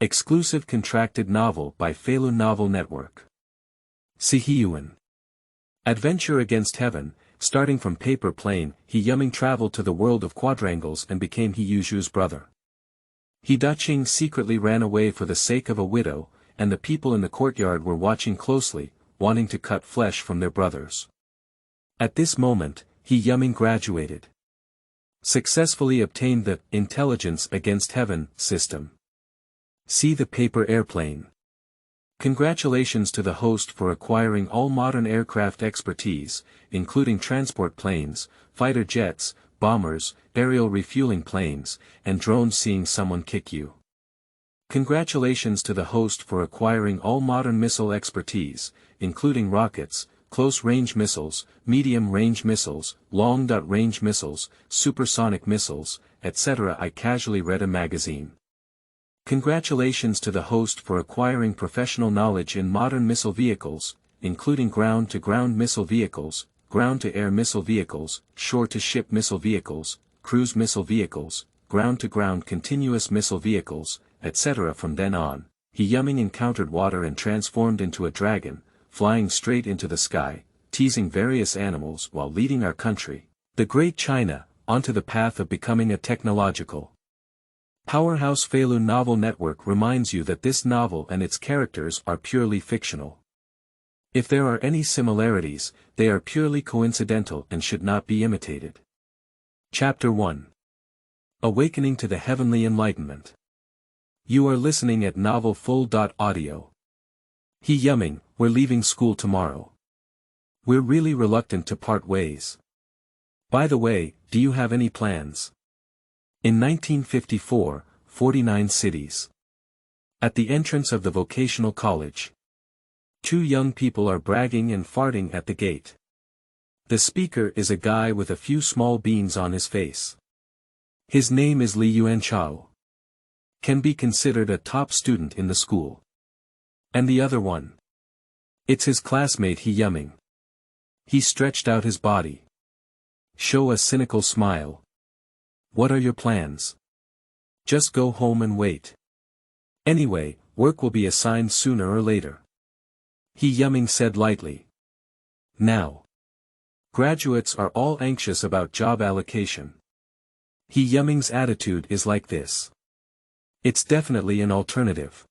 Exclusive contracted novel by Feilu Novel Network. Siheyuan. Adventure against heaven. Starting from paper plane, He Yuzhu traveled to the world of quadrangles and became He Yuzhu's brother. He Daqing secretly ran away for the sake of a widow, and the people in the courtyard were watching closely, wanting to cut flesh from their brothers. At this moment, He Yuzhu graduated. Successfully obtained the Intelligence Against Heaven system. See the paper airplane. Congratulations to the host for acquiring all modern aircraft expertise, including transport planes, fighter jets, bombers, aerial refueling planes, and drones seeing someone kick you. Congratulations to the host for acquiring all modern missile expertise, including rockets, close-range missiles, medium-range missiles, long-range missiles, supersonic missiles, etc. I casually read a magazine. Congratulations to the host for acquiring professional knowledge in modern missile vehicles, including ground-to-ground missile vehicles, ground-to-air missile vehicles, shore-to-ship missile vehicles, cruise missile vehicles, ground-to-ground continuous missile vehicles, etc. From then on, He Yuzhu encountered water and transformed into a dragon, flying straight into the sky, teasing various animals while leading our country, the Great China, onto the path of becoming a technological powerhouseFeilu Novel Network reminds you that this novel and its characters are purely fictional. If there are any similarities, they are purely coincidental and should not be imitated. Chapter 1. Awakening to the Heavenly Enlightenment. You are listening at novelfull.audio. He Yuzhu, we're leaving school tomorrow. We're really reluctant to part ways. By the way, do you have any plans? In 1954, 49 cities. At the entrance of the vocational college. Two young people are bragging and farting at the gate. The speaker is a guy with a few small beans on his face. His name is Li Yuanchao. Can be considered a top student in the school. And the other one? It's his classmate He Yuzhu. He stretched out his body. Show a cynical smile. What are your plans? Just go home and wait. Anyway, work will be assigned sooner or later. He Yuzhu said lightly. Now. Graduates are all anxious about job allocation. He Yuzhu's attitude is like this. It's definitely an alternative.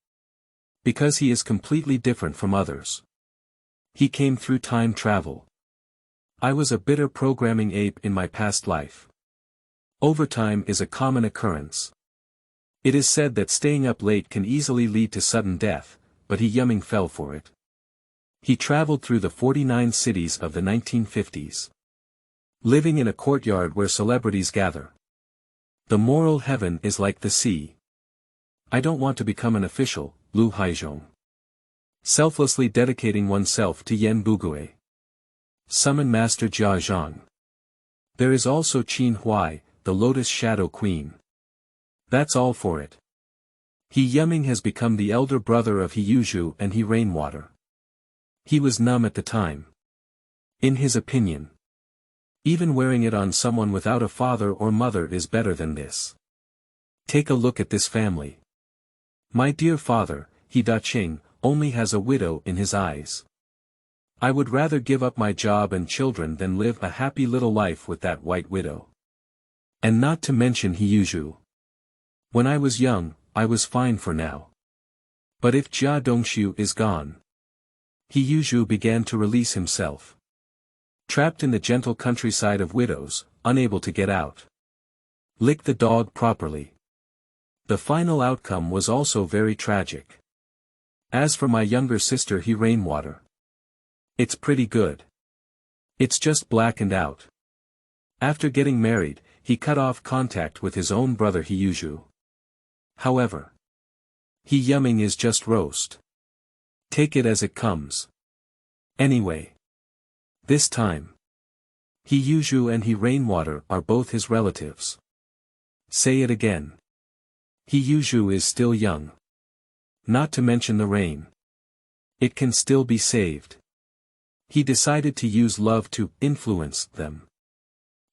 Because he is completely different from others. He came through time travel. I was a bitter programming ape in my past life. Overtime is a common occurrence. It is said that staying up late can easily lead to sudden death, but He Yuzhu fell for it. He traveled through the 49 cities of the 1950s. Living in a courtyard where celebrities gather. The moral heaven is like the sea. I don't want to become an official, Lu Haizhong. Selflessly dedicating oneself to Yan Bugue. Summon Master Jia Zhang. There is also Qin Huai, the Lotus Shadow Queen. That's all for it. He Yuzhu has become the elder brother of He Yuzhu and He Rainwater. He was numb at the time. In his opinion. Even wearing it on someone without a father or mother is better than this. Take a look at this family. My dear father, He Daqing, only has a widow in his eyes. I would rather give up my job and children than live a happy little life with that white widow. And not to mention He Yuzhu. When I was young, I was fine for now. But if Jia Dongshu is gone. He Yuzhu began to release himself. Trapped in the gentle countryside of widows, unable to get out. Lick the dog properly. The final outcome was also very tragic. As for my younger sister He Rainwater. It's pretty good. It's just blackened out. After getting married, he cut off contact with his own brother He Yuzhu. However, He Yuzhu is just roast. Take it as it comes. Anyway. This time. He Yuzhu and He Rainwater are both his relatives. Say it again. He Yuzhu is still young. Not to mention the rain. It can still be saved. He decided to use love to influence them.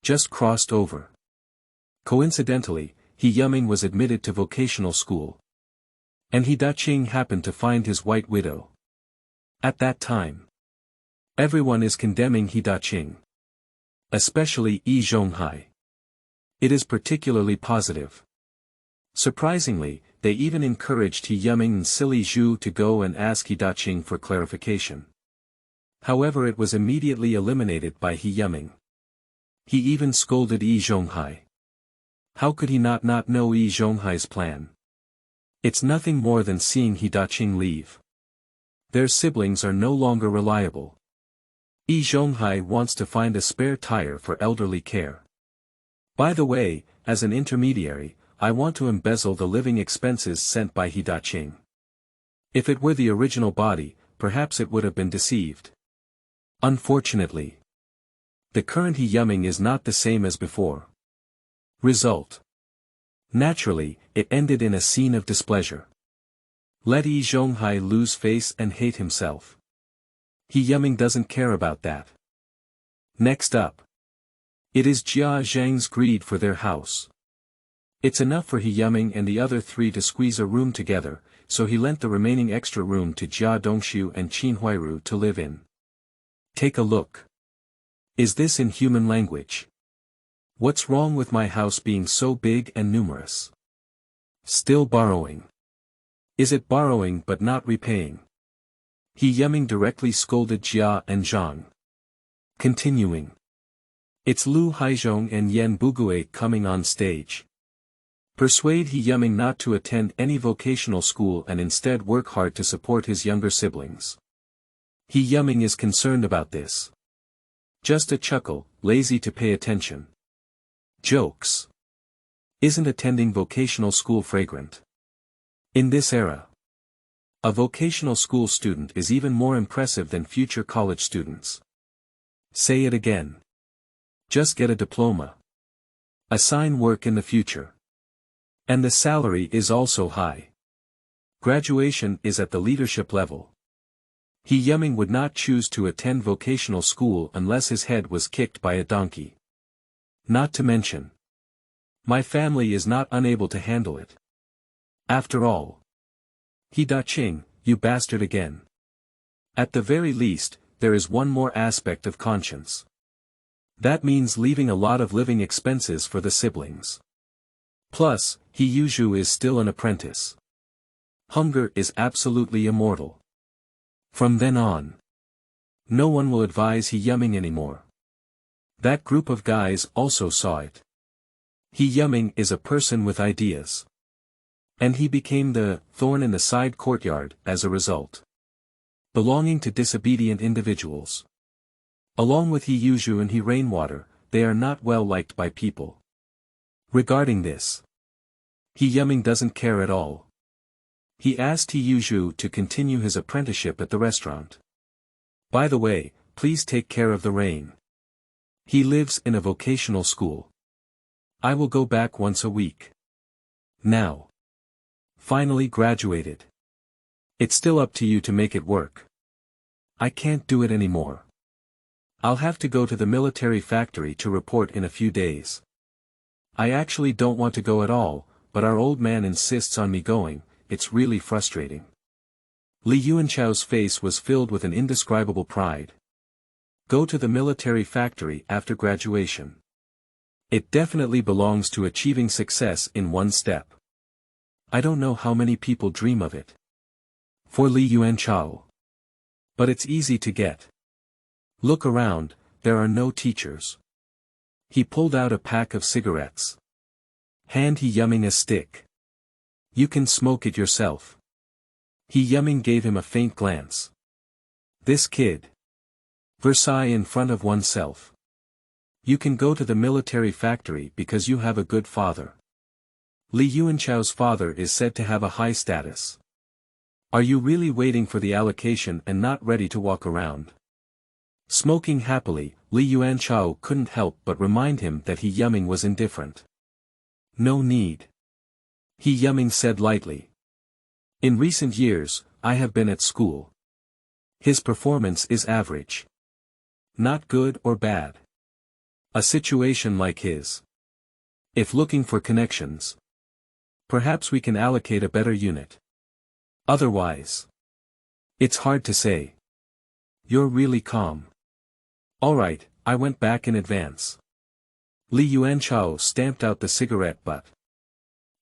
Just crossed over. Coincidentally, He Yuzhu was admitted to vocational school. And He Daqing happened to find his white widow. At that time, everyone is condemning He Daqing. Especially Yi Zhonghai. It is particularly positive. Surprisingly, they even encouraged He Yuming and Siheyuan to go and ask He Daqing for clarification. However, it was immediately eliminated by He Yuming. He even scolded Yi Zhonghai. How could he not know Yi Zhonghai's plan? It's nothing more than seeing He Daqing leave. Their siblings are no longer reliable. Yi Zhonghai wants to find a spare tire for elderly care. By the way, as an intermediary, I want to embezzle the living expenses sent by He Daqing. If it were the original body, perhaps it would have been deceived. Unfortunately, the current He Yuming is not the same as before. Result. Naturally, it ended in a scene of displeasure. Let Yi Zhonghai lose face and hate himself. He Yuming doesn't care about that. Next up. It is Jia Zhang's greed for their house. It's enough for He Yuming and the other three to squeeze a room together, so he lent the remaining extra room to Jia Dongshu and Qin Huiru to live in. Take a look. Is this in human language? What's wrong with my house being so big and numerous? Still borrowing. Is it borrowing but not repaying? He Yuming directly scolded Jia and Zhang. Continuing. It's Lu Haizhong and Yan Bugue coming on stage. Persuade He Yuming not to attend any vocational school and instead work hard to support his younger siblings. He Yuming is concerned about this. Just a chuckle, lazy to pay attention. Jokes. Isn't attending vocational school fragrant? In this era, a vocational school student is even more impressive than future college students. Say it again. Just get a diploma. Assign work in the future. And the salary is also high. Graduation is at the leadership level. He Yuming would not choose to attend vocational school unless his head was kicked by a donkey. Not to mention, my family is not unable to handle it. After all, He Daqing, you bastard again. At the very least, there is one more aspect of conscience. That means leaving a lot of living expenses for the siblings. Plus, He Yuzhu is still an apprentice. Hunger is absolutely immortal. From then on, no one will advise He Yuming anymore. That group of guys also saw it. He Yuming is a person with ideas. And he became the thorn in the side courtyard as a result. Belonging to disobedient individuals. Along with He Yuzhu and He Rainwater, they are not well liked by people. Regarding this, He Yuming doesn't care at all. He asked He Yuzhu to continue his apprenticeship at the restaurant. By the way, please take care of the rain. He lives in a vocational school. I will go back once a week. Now. Finally graduated. It's still up to you to make it work. I can't do it anymore. I'll have to go to the military factory to report in a few days. I actually don't want to go at all, but our old man insists on me going. It's really frustrating. Li Yuanchao's face was filled with an indescribable pride. Go to the military factory after graduation. It definitely belongs to achieving success in one step. I don't know how many people dream of it. For Li Yuanchao. But it's easy to get. Look around, there are no teachers. He pulled out a pack of cigarettes. Hand He Yuming a stick. You can smoke it yourself. He Yuming gave him a faint glance. This kid. Versailles in front of oneself. You can go to the military factory because you have a good father. Li Yuanchao's father is said to have a high status. Are you really waiting for the allocation and not ready to walk around? Smoking happily, Li Yuanchao couldn't help but remind him that He Yuming was indifferent. No need. He Yuming said lightly. In recent years, I have been at school. His performance is average. Not good or bad. A situation like his. If looking for connections. Perhaps we can allocate a better unit. Otherwise, it's hard to say. You're really calm. Alright, I went back in advance. Li Yuanchao stamped out the cigarette butt.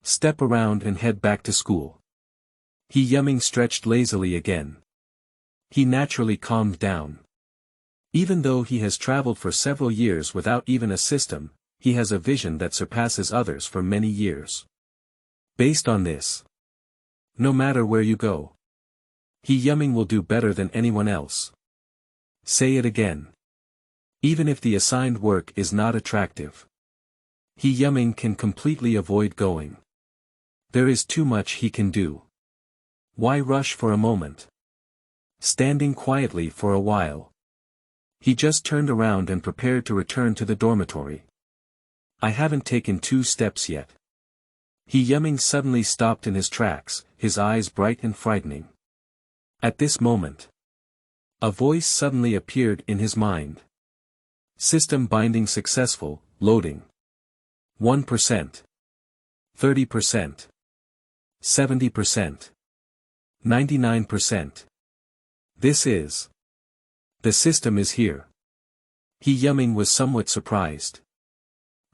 Step around and head back to school. He Yuming stretched lazily again. He naturally calmed down. Even though he has traveled for several years without even a system, he has a vision that surpasses others for many years. Based on this, no matter where you go, He Yuming will do better than anyone else. Say it again. Even if the assigned work is not attractive, He Yuming can completely avoid going. There is too much he can do. Why rush for a moment? Standing quietly for a while, he just turned around and prepared to return to the dormitory. I haven't taken 2 steps yet. He Yuming suddenly stopped in his tracks, his eyes bright and frightening. At this moment, a voice suddenly appeared in his mind. System binding successful, loading. 1%. 30%. 70%. 99%. This is. The system is here. He Yuming was somewhat surprised.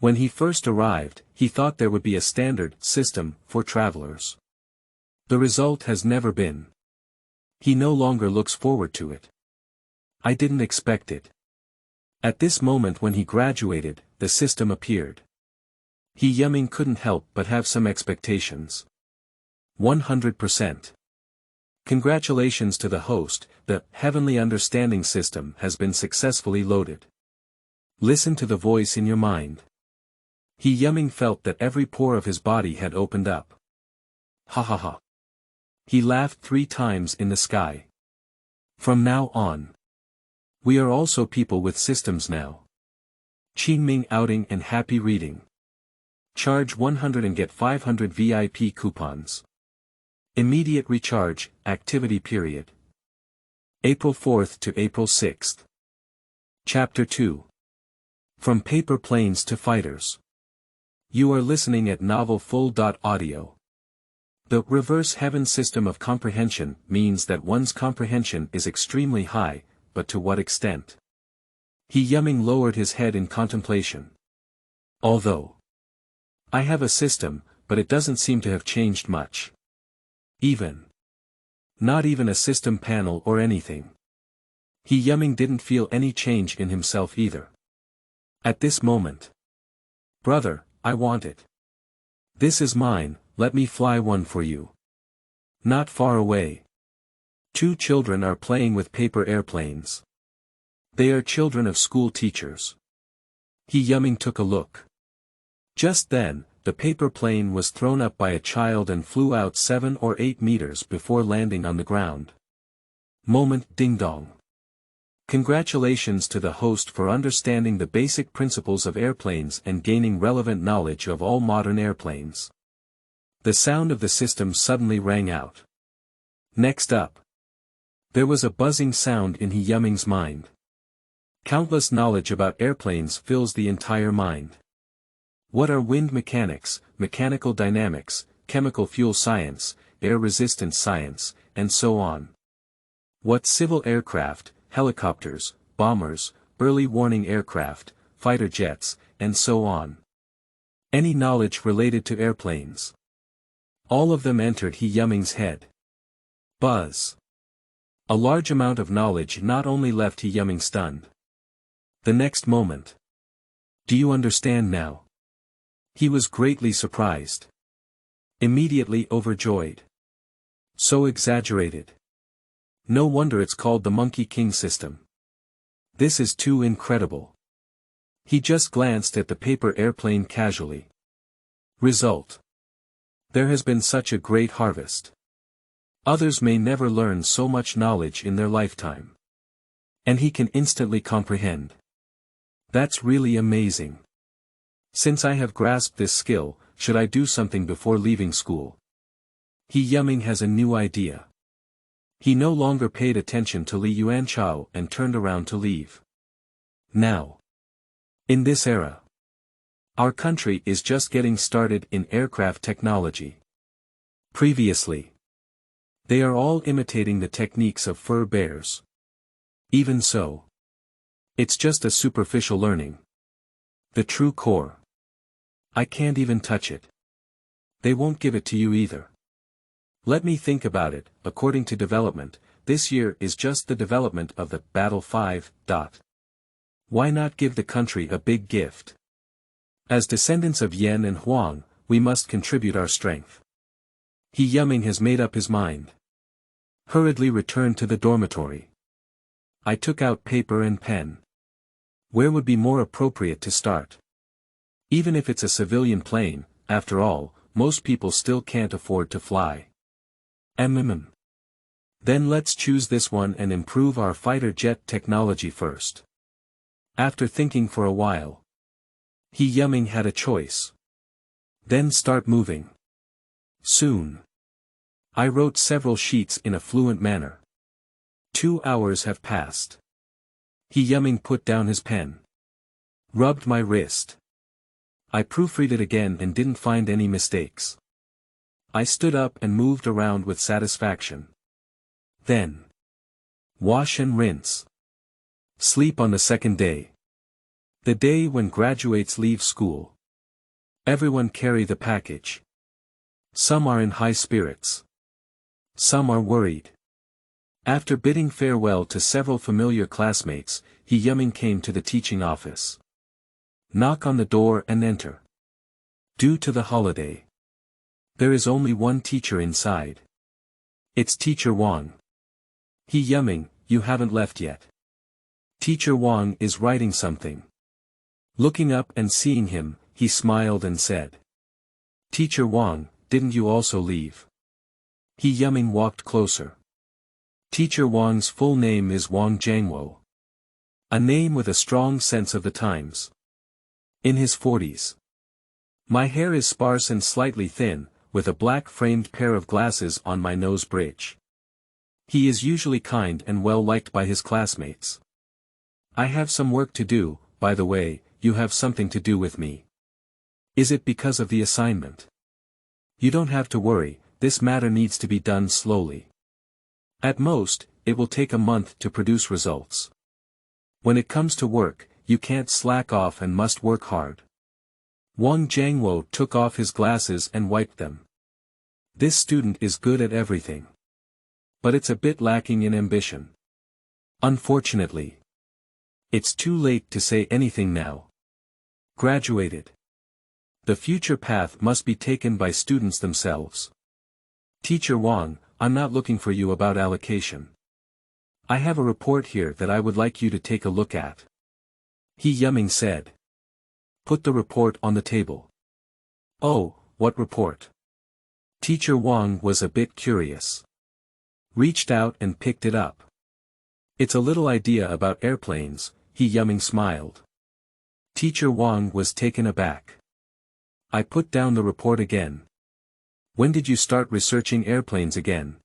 When he first arrived, he thought there would be a standard system for travelers. The result has never been. He no longer looks forward to it. I didn't expect it. At this moment when he graduated, the system appeared. He Yuming couldn't help but have some expectations. 100%. Congratulations to the host, the heavenly understanding system has been successfully loaded. Listen to the voice in your mind. He Yuming felt that every pore of his body had opened up. Ha ha ha. He laughed 3 times in the sky. From now on, we are also people with systems now. Qingming outing and happy reading. Charge 100 and get 500 VIP coupons. Immediate recharge, activity period. April 4th to April 6th. Chapter 2. From paper planes to fighters. You are listening at novel full.audio. The reverse heaven system of comprehension means that one's comprehension is extremely high, but to what extent? He Yuming lowered his head in contemplation. Although I have a system, but it doesn't seem to have changed much. Not even a system panel or anything. He Yuming didn't feel any change in himself either. At this moment. Brother, I want it. This is mine, let me fly one for you. Not far away. 2 children are playing with paper airplanes. They are children of school teachers. He Yuming took a look. Just then, the paper plane was thrown up by a child and flew out 7 or 8 meters before landing on the ground. Moment ding dong. Congratulations to the host for understanding the basic principles of airplanes and gaining relevant knowledge of all modern airplanes. The sound of the system suddenly rang out. Next up. There was a buzzing sound in He Yuming's mind. Countless knowledge about airplanes fills the entire mind. What are wind mechanics, mechanical dynamics, chemical fuel science, air resistance science, and so on? What civil aircraft, helicopters, bombers, early warning aircraft, fighter jets, and so on? Any knowledge related to airplanes? All of them entered He Yuming's head. Buzz. A large amount of knowledge not only left He Yuming stunned. The next moment. Do you understand now? He was greatly surprised. Immediately overjoyed. So exaggerated. No wonder it's called the Monkey King system. This is too incredible. He just glanced at the paper airplane casually. Result. There has been such a great harvest. Others may never learn so much knowledge in their lifetime. And he can instantly comprehend. That's really amazing. Since I have grasped this skill, should I do something before leaving school? He Yuming has a new idea. He no longer paid attention to Li Yuanchao and turned around to leave. Now. In this era. Our country is just getting started in aircraft technology. Previously. They are all imitating the techniques of fur bears. Even so, it's just a superficial learning. The true core. I can't even touch it. They won't give it to you either. Let me think about it. According to development, this year is just the development of the Battle 5. Why not give the country a big gift? As descendants of Yan and Huang, we must contribute our strength. He Yuzhu has made up his mind. Hurriedly returned to the dormitory. I took out paper and pen. Where would be more appropriate to start? Even if it's a civilian plane, after all, most people still can't afford to fly. Then let's choose this one and improve our fighter jet technology first. After thinking for a while, He Yuzhu had a choice. Then start moving. Soon. I wrote several sheets in a fluent manner. 2 hours have passed. He Yuzhu put down his pen. Rubbed my wrist. I proofread it again and didn't find any mistakes. I stood up and moved around with satisfaction. Then. Wash and rinse. Sleep on the second day. The day when graduates leave school. Everyone carry the package. Some are in high spirits. Some are worried. After bidding farewell to several familiar classmates, He Yuzhu came to the teaching office. Knock on the door and enter. Due to the holiday, there is only one teacher inside. It's Teacher Wang. He Yuzhu, you haven't left yet. Teacher Wang is writing something. Looking up and seeing him, he smiled and said, Teacher Wang, didn't you also leave? He Yuzhu walked closer. Teacher Wang's full name is Wang Jiangwo. A name with a strong sense of the times. In his 40s. My hair is sparse and slightly thin, with a black-framed pair of glasses on my nose bridge. He is usually kind and well-liked by his classmates. I have some work to do. By the way, you have something to do with me. Is it because of the assignment? You don't have to worry, this matter needs to be done slowly. At most, it will take a month to produce results. When it comes to work, you can't slack off and must work hard. Wang Jiangwo took off his glasses and wiped them. This student is good at everything. But it's a bit lacking in ambition. Unfortunately. It's too late to say anything now. Graduated. The future path must be taken by students themselves. Teacher Wang, I'm not looking for you about allocation. I have a report here that I would like you to take a look at. He Yuzhu said. Put the report on the table. Oh, what report? Teacher Wang was a bit curious. Reached out and picked it up. It's a little idea about airplanes, He Yuzhu smiled. Teacher Wang was taken aback. I put down the report again. When did you start researching airplanes again?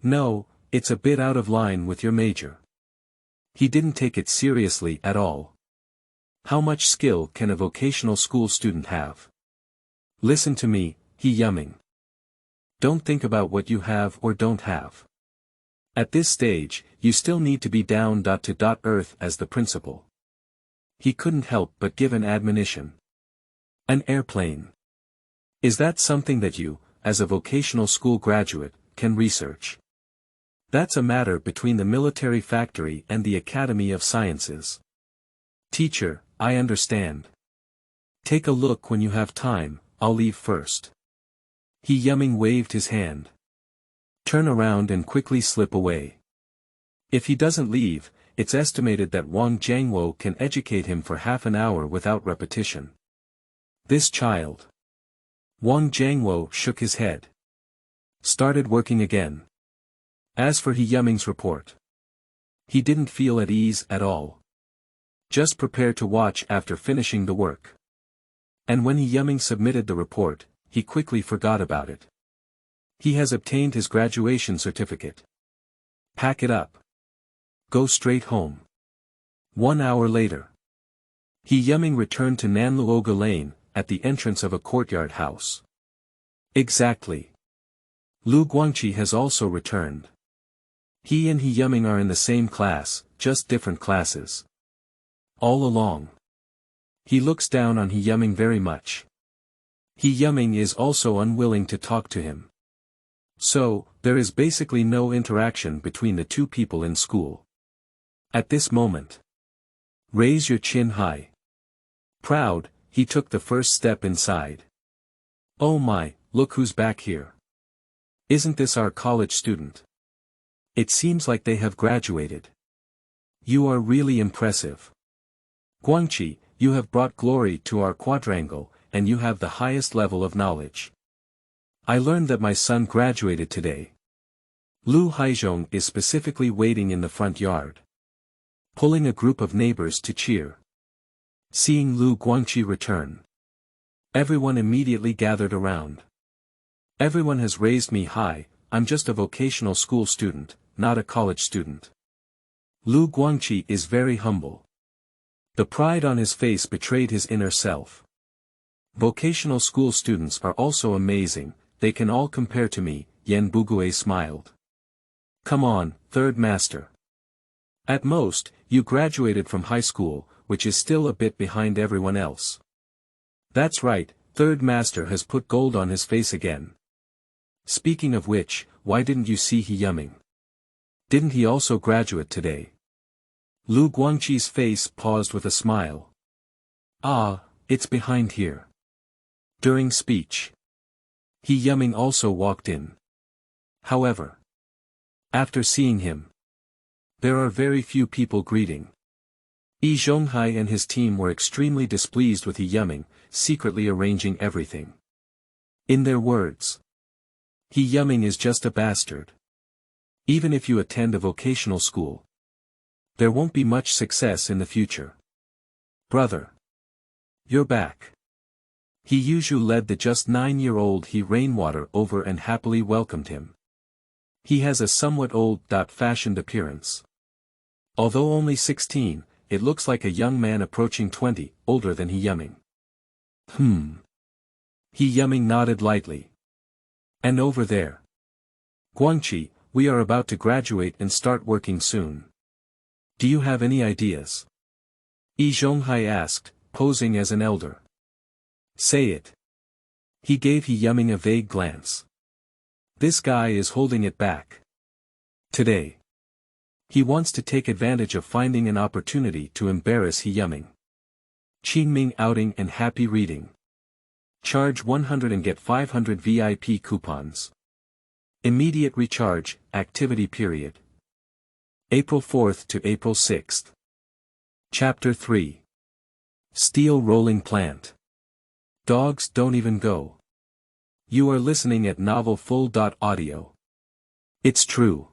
No, it's a bit out of line with your major. He didn't take it seriously at all. How much skill can a vocational school student have? Listen to me, He Yuzhu. Don't think about what you have or don't have. At this stage, you still need to be down to earth as the principal. He couldn't help but give an admonition. An airplane. Is that something that you, as a vocational school graduate, can research? That's a matter between the military factory and the Academy of Sciences. Teacher, I understand. Take a look when you have time, I'll leave first. He Yuzhu waved his hand. Turn around and quickly slip away. If he doesn't leave, it's estimated that Wang Jiangwo can educate him for half an hour without repetition. This child. Wang Jiangwo shook his head. Started working again. As for He Yuzhu's report, he didn't feel at ease at all. Just prepared to watch after finishing the work. And when He Yuzhu submitted the report, he quickly forgot about it. He has obtained his graduation certificate. Pack it up. Go straight home. 1 hour later. He Yuzhu returned to Nanluoga Lane, at the entrance of a courtyard house. Exactly. Lu Guangqi has also returned. He and He Yuming are in the same class, just different classes. All along. He looks down on He Yuming very much. He Yuming is also unwilling to talk to him. So, there is basically no interaction between the two people in school. At this moment. Raise your chin high. Proud, he took the first step inside. Oh my, look who's back here. Isn't this our college student? It seems like they have graduated. You are really impressive. Guangqi, you have brought glory to our quadrangle, and you have the highest level of knowledge. I learned that my son graduated today. Lu Haizhong is specifically waiting in the front yard. Pulling a group of neighbors to cheer. Seeing Lu Guangqi return. Everyone immediately gathered around. Everyone has raised me high, I'm just a vocational school student, not a college student. Lu Guangqi is very humble. The pride on his face betrayed his inner self. Vocational school students are also amazing, they can all compare to me, Yan Bugui smiled. Come on, third master. At most, you graduated from high school, which is still a bit behind everyone else. That's right, third master has put gold on his face again. Speaking of which, why didn't you see He Yuming? Didn't he also graduate today? Lu Guangqi's face paused with a smile. Ah, it's behind here. During speech. He Yuming also walked in. However. After seeing him. There are very few people greeting. Yi Zhonghai and his team were extremely displeased with He Yuming, secretly arranging everything. In their words. He Yuming is just a bastard. Even if you attend a vocational school. There won't be much success in the future. Brother. You're back. He Yuzhu led the just 9-year-old He Rainwater over and happily welcomed him. He has a somewhat old-fashioned appearance. Although only 16, it looks like a young man approaching 20, older than He Yuming. He Yuming nodded lightly. And over there. Guangqi, we are about to graduate and start working soon. Do you have any ideas? Yi Zhonghai asked, posing as an elder. Say it. He gave He Yuming a vague glance. This guy is holding it back. Today. He wants to take advantage of finding an opportunity to embarrass He Yuming. Qingming outing and happy reading. Charge 100 and get 500 VIP coupons. Immediate recharge, activity period. April 4th to April 6th. Chapter 3. Steel Rolling Plant. Dogs don't even go. You are listening at novelfull.audio. It's true.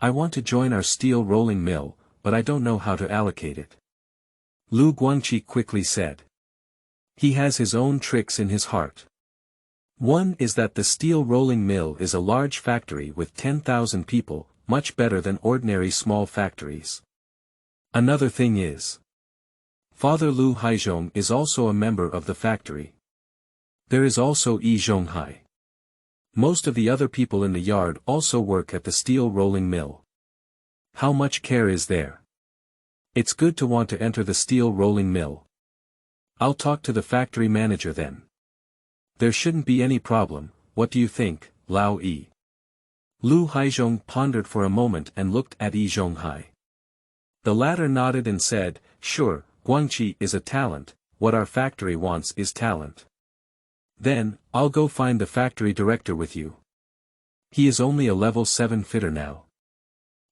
I want to join our steel rolling mill, but I don't know how to allocate it. Lu Guangqi quickly said. He has his own tricks in his heart. One is that the steel rolling mill is a large factory with 10,000 people, much better than ordinary small factories. Another thing is. Father Lu Haizhong is also a member of the factory. There is also Yi Zhonghai. Most of the other people in the yard also work at the steel rolling mill. How much care is there? It's good to want to enter the steel rolling mill. I'll talk to the factory manager then. There shouldn't be any problem, what do you think, Lao Yi? Lu Haizhong pondered for a moment and looked at Yi Zhonghai. The latter nodded and said, sure, Guangqi is a talent, what our factory wants is talent. Then, I'll go find the factory director with you. He is only a level 7 fitter now.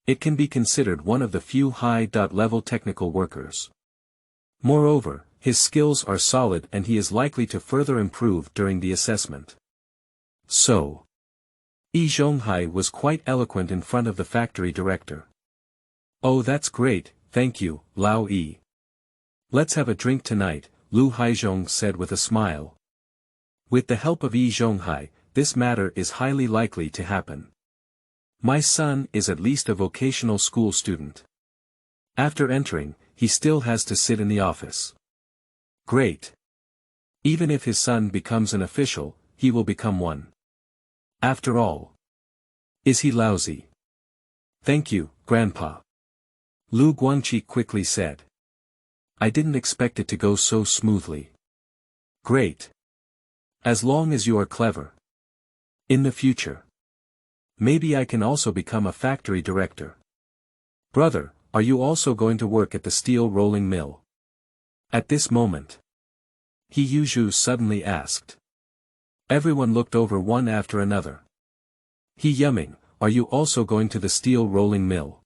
It can be considered one of the few high-level technical workers. Moreover, his skills are solid and he is likely to further improve during the assessment. So. Yi Zhonghai was quite eloquent in front of the factory director. Oh, that's great, thank you, Lao Yi. Let's have a drink tonight, Lu Haizhong said with a smile. With the help of Yi Zhonghai, this matter is highly likely to happen. My son is at least a vocational school student. After entering, he still has to sit in the office. Great. Even if his son becomes an official, he will become one. After all. Is he lousy? Thank you, Grandpa. Lu Guangqi quickly said. I didn't expect it to go so smoothly. Great. As long as you are clever. In the future. Maybe I can also become a factory director. Brother, are you also going to work at the steel rolling mill? At this moment. He Yuzhu suddenly asked. Everyone looked over one after another. He Yuming, are you also going to the steel rolling mill?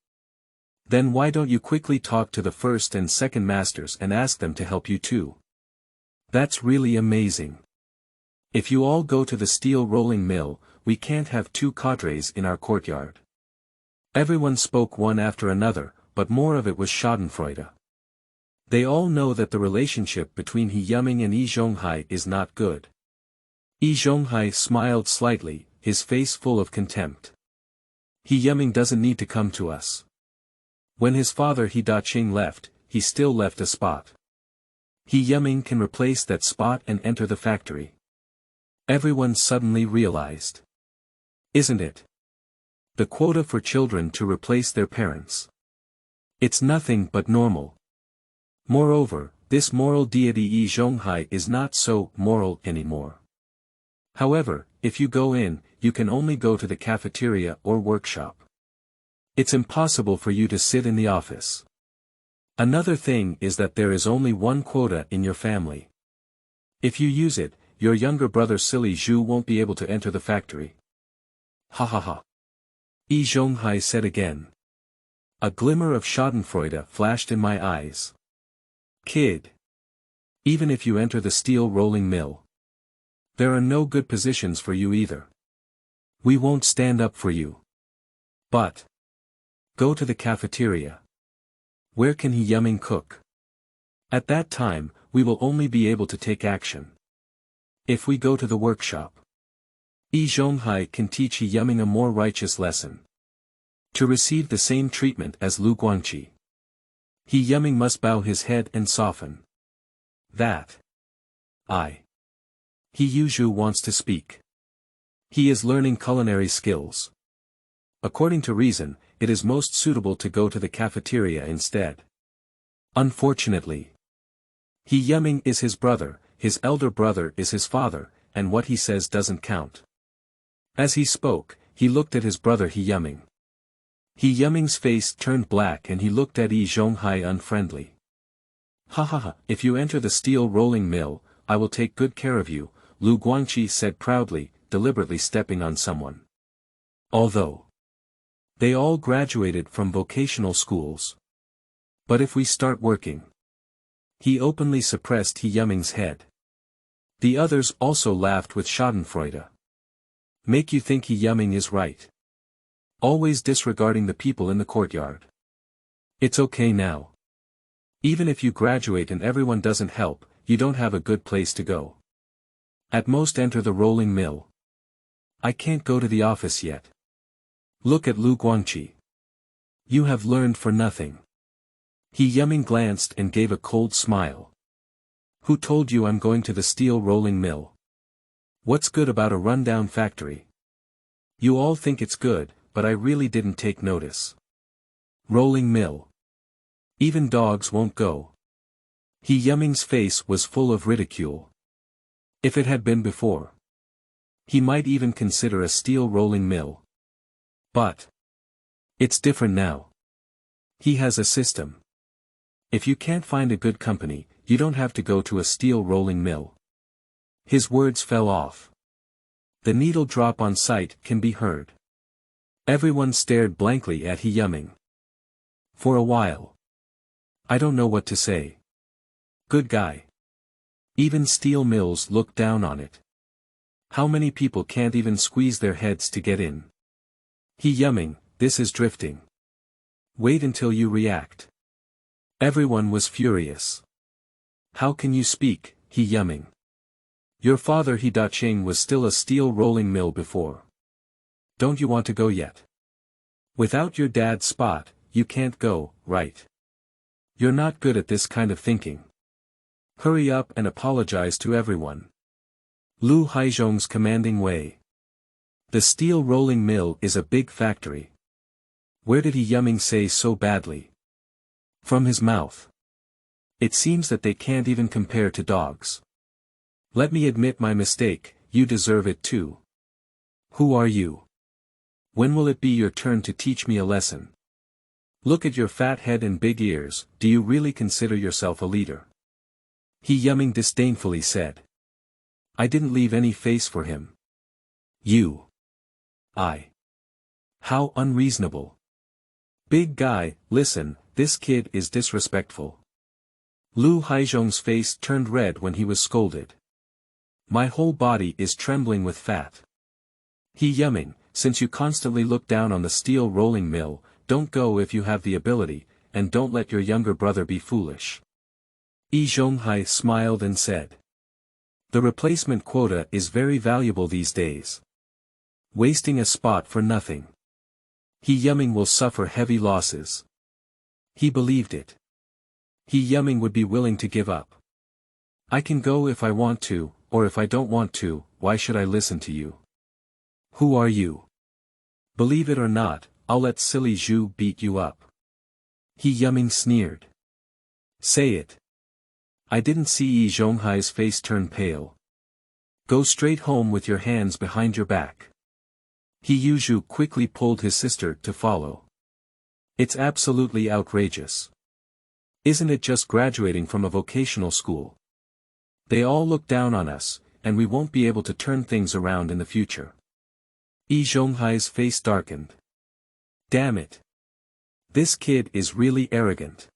Then why don't you quickly talk to the first and second masters and ask them to help you too? That's really amazing. If you all go to the steel rolling mill, we can't have two cadres in our courtyard. Everyone spoke one after another, but more of it was schadenfreude. They all know that the relationship between He Yuming and Yi Zhonghai is not good. Yi Zhonghai smiled slightly, his face full of contempt. He Yuming doesn't need to come to us. When his father He Daqing left, he still left a spot. He Yuming can replace that spot and enter the factory. Everyone suddenly realized. Isn't it? The quota for children to replace their parents. It's nothing but normal. Moreover, this moral deity Yi Zhonghai is not so moral anymore. However, if you go in, you can only go to the cafeteria or workshop. It's impossible for you to sit in the office. Another thing is that there is only one quota in your family. If you use it, your younger brother Silly Zhu won't be able to enter the factory. Ha ha ha. Yi Zhonghai said again. A glimmer of schadenfreude flashed in my eyes. Kid. Even if you enter the steel rolling mill, there are no good positions for you either. We won't stand up for you. But. Go to the cafeteria. Where can He Yuming cook? At that time, we will only be able to take action. If we go to the workshop, Yi Zhonghai can teach He Yuming a more righteous lesson. To receive the same treatment as Lu Guangqi, He Yuming must bow his head and soften. That. He Yuzhu wants to speak. He is learning culinary skills. According to reason, it is most suitable to go to the cafeteria instead. Unfortunately, He Yuming is his brother, his elder brother is his father, and what he says doesn't count. As he spoke, he looked at his brother He Yuming. He Yuming's face turned black and he looked at Yi Zhonghai unfriendly. Ha ha ha, if you enter the steel rolling mill, I will take good care of you, Lu Guangqi said proudly, deliberately stepping on someone. Although they all graduated from vocational schools. But if we start working. He openly suppressed He Yuming's head. The others also laughed with schadenfreude. Make you think He Yuming is right. Always disregarding the people in the courtyard. It's okay now. Even if you graduate and everyone doesn't help, you don't have a good place to go. At most enter the rolling mill. I can't go to the office yet. Look at Lu Guangqi. You have learned for nothing. He Yuming glanced and gave a cold smile. Who told you I'm going to the steel rolling mill? What's good about a rundown factory? You all think it's good, but I really didn't take notice. Rolling mill. Even dogs won't go. He Yuming's face was full of ridicule. If it had been before, he might even consider a steel rolling mill. But it's different now. He has a system. If you can't find a good company, you don't have to go to a steel rolling mill. His words fell off. The needle drop on sight can be heard. Everyone stared blankly at He Yuming. For a while. I don't know what to say. Good guy. Even steel mills look down on it. How many people can't even squeeze their heads to get in? He Yuming, this is drifting. Wait until you react. Everyone was furious. How can you speak, He Yuming? Your father He Daqing was still a steel rolling mill before. Don't you want to go yet? Without your dad's spot, you can't go, right? You're not good at this kind of thinking. Hurry up and apologize to everyone. Lu Haizhong's commanding way. The steel rolling mill is a big factory. Where did He Yuzhu say so badly? From his mouth. It seems that they can't even compare to dogs. Let me admit my mistake, you deserve it too. Who are you? When will it be your turn to teach me a lesson? Look at your fat head and big ears, do you really consider yourself a leader? He Yuzhu disdainfully said. I didn't leave any face for him. You. I. How unreasonable. Big guy, listen, this kid is disrespectful. Lu Haizhong's face turned red when he was scolded. My whole body is trembling with fat. He Yuzhu, since you constantly look down on the steel rolling mill, don't go if you have the ability, and don't let your younger brother be foolish. Yi Zhonghai smiled and said. The replacement quota is very valuable these days. Wasting a spot for nothing. He Yuzhu will suffer heavy losses. He believed it. He Yuzhu would be willing to give up. I can go if I want to, or if I don't want to, why should I listen to you? Who are you? Believe it or not, I'll let silly Zhu beat you up. He Yuzhu sneered. Say it. I didn't see Yi Zhonghai's face turn pale. Go straight home with your hands behind your back. He Yuzhu quickly pulled his sister to follow. It's absolutely outrageous. Isn't it just graduating from a vocational school? They all look down on us, and we won't be able to turn things around in the future. Yi Zhonghai's face darkened. Damn it. This kid is really arrogant.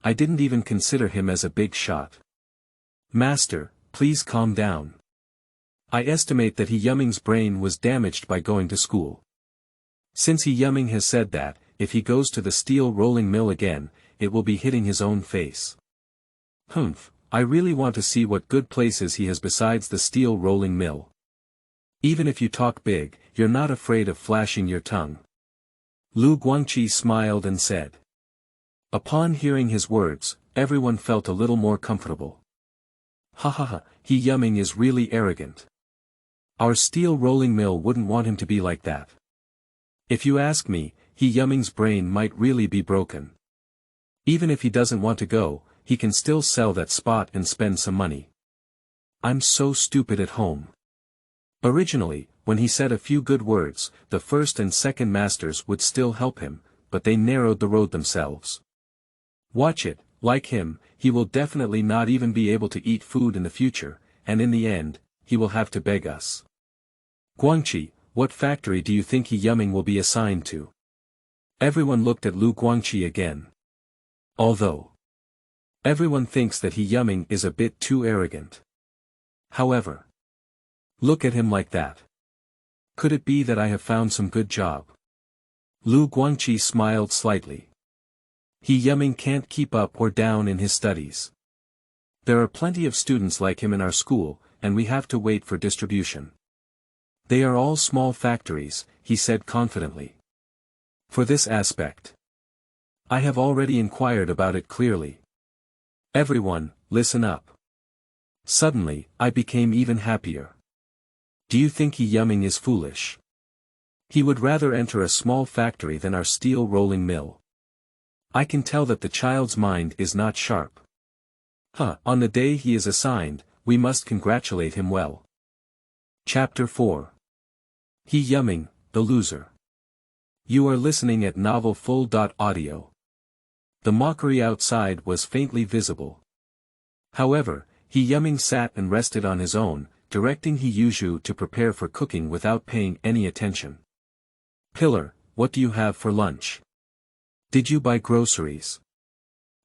I didn't even consider him as a big shot. Master, please calm down. I estimate that He Yuzhu's brain was damaged by going to school. Since He Yuzhu has said that, if he goes to the steel rolling mill again, it will be hitting his own face. Humph, I really want to see what good places he has besides the steel rolling mill. Even if you talk big, you're not afraid of flashing your tongue. Lu Guangqi smiled and said. Upon hearing his words, everyone felt a little more comfortable. Ha ha ha, He Yuzhu is really arrogant. Our steel rolling mill wouldn't want him to be like that. If you ask me, He Yuzhu's brain might really be broken. Even if he doesn't want to go, he can still sell that spot and spend some money. I'm so stupid at home. Originally, when he said a few good words, the first and second masters would still help him, but they narrowed the road themselves. Watch it, like him, he will definitely not even be able to eat food in the future, and in the end, he will have to beg us. Guangqi, what factory do you think He Yuzhu will be assigned to? Everyone looked at Lu Guangqi again. Although everyone thinks that He Yuzhu is a bit too arrogant. However, look at him like that. Could it be that I have found some good job? Lu Guangqi smiled slightly. He Yuzhu can't keep up or down in his studies. There are plenty of students like him in our school, and we have to wait for distribution. They are all small factories, he said confidently. For this aspect, I have already inquired about it clearly. Everyone, listen up. Suddenly, I became even happier. Do you think He Yuzhu is foolish? He would rather enter a small factory than our steel rolling mill. I can tell that the child's mind is not sharp. On the day he is assigned, we must congratulate him well. Chapter 4. He Yuzhu, the loser. You are listening at novelfull.audio. The mockery outside was faintly visible. However, He Yuzhu sat and rested on his own, directing He Yuzhu to prepare for cooking without paying any attention. Pillar, what do you have for lunch? Did you buy groceries?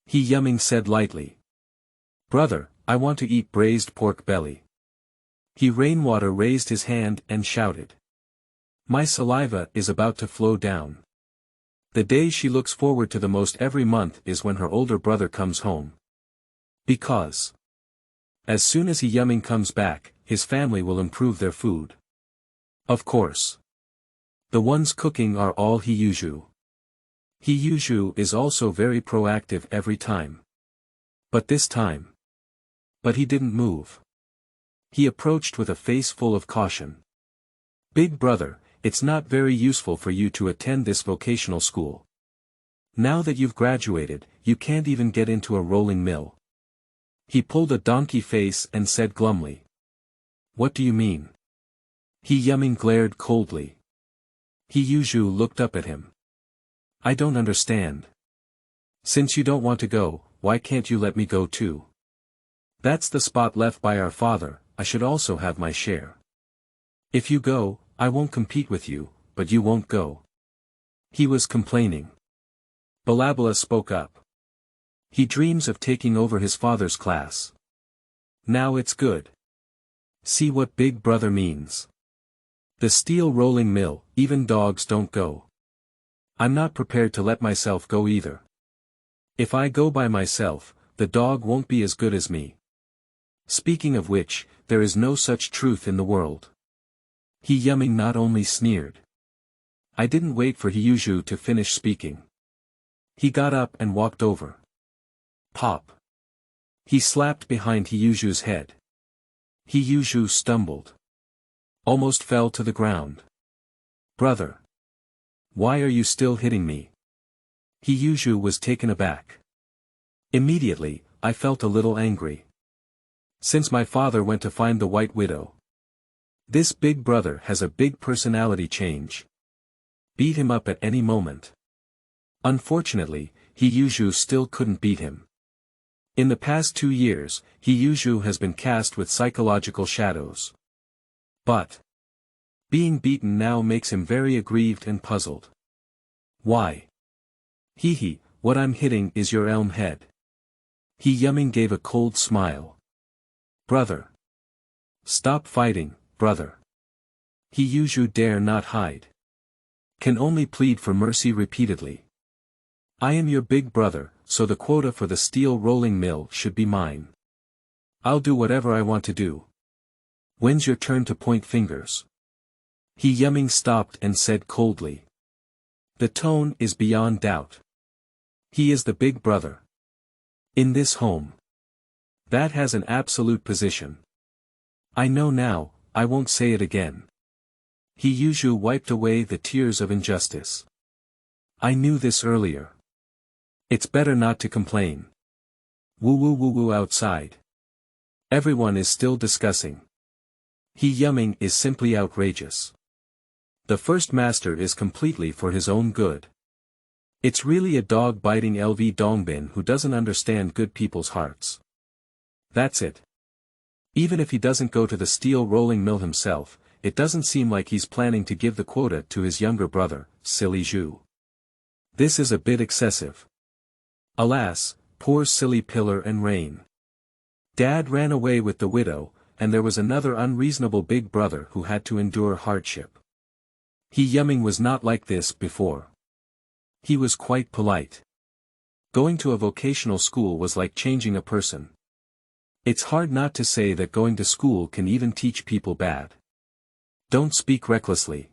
He Yuzhu said lightly. Brother, I want to eat braised pork belly. He Rainwater raised his hand and shouted. My saliva is about to flow down. The day she looks forward to the most every month is when her older brother comes home. Because as soon as He Yuzhu comes back, his family will improve their food. Of course. The ones cooking are all He Yuzhu. He Yuzhu is also very proactive every time. But this time. But he didn't move. He approached with a face full of caution. Big brother, it's not very useful for you to attend this vocational school. Now that you've graduated, you can't even get into a rolling mill. He pulled a donkey face and said glumly. What do you mean? He Yuzhu glared coldly. He Yuzhu looked up at him. I don't understand. Since you don't want to go, why can't you let me go too? That's the spot left by our father, I should also have my share. If you go, I won't compete with you, but you won't go. He was complaining. Balabala spoke up. He dreams of taking over his father's class. Now it's good. See what big brother means. The steel rolling mill, even dogs don't go. I'm not prepared to let myself go either. If I go by myself, the dog won't be as good as me. Speaking of which, there is no such truth in the world. He Yuzhu not only sneered. I didn't wait for He Yuzhu to finish speaking. He got up and walked over. Pop. He slapped behind He Yuzhu's head. He Yuzhu stumbled. Almost fell to the ground. Brother. Why are you still hitting me? He Yuzhu was taken aback. Immediately, I felt a little angry. Since my father went to find the White Widow. This big brother has a big personality change. Beat him up at any moment. Unfortunately, He Yuzhu still couldn't beat him. In the past 2 years, He Yuzhu has been cast with psychological shadows. But being beaten now makes him very aggrieved and puzzled. Why? He, what I'm hitting is your elm head. He Yuzhu gave a cold smile. Brother. Stop fighting, brother. He Yuzhu dare not hide. Can only plead for mercy repeatedly. I am your big brother, so the quota for the steel rolling mill should be mine. I'll do whatever I want to do. When's your turn to point fingers? He Yuzhu stopped and said coldly. The tone is beyond doubt. He is the big brother. In this home. That has an absolute position. I know now, I won't say it again. He Yuzhu wiped away the tears of injustice. I knew this earlier. It's better not to complain. Woo woo woo woo outside. Everyone is still discussing. He Yuzhu is simply outrageous. The first master is completely for his own good. It's really a dog-biting LV Dongbin who doesn't understand good people's hearts. That's it. Even if he doesn't go to the steel rolling mill himself, it doesn't seem like he's planning to give the quota to his younger brother, Siheyuan. This is a bit excessive. Alas, poor silly Pillar and Rain. Dad ran away with the widow, and there was another unreasonable big brother who had to endure hardship. He Yuzhu was not like this before. He was quite polite. Going to a vocational school was like changing a person. It's hard not to say that going to school can even teach people bad. Don't speak recklessly.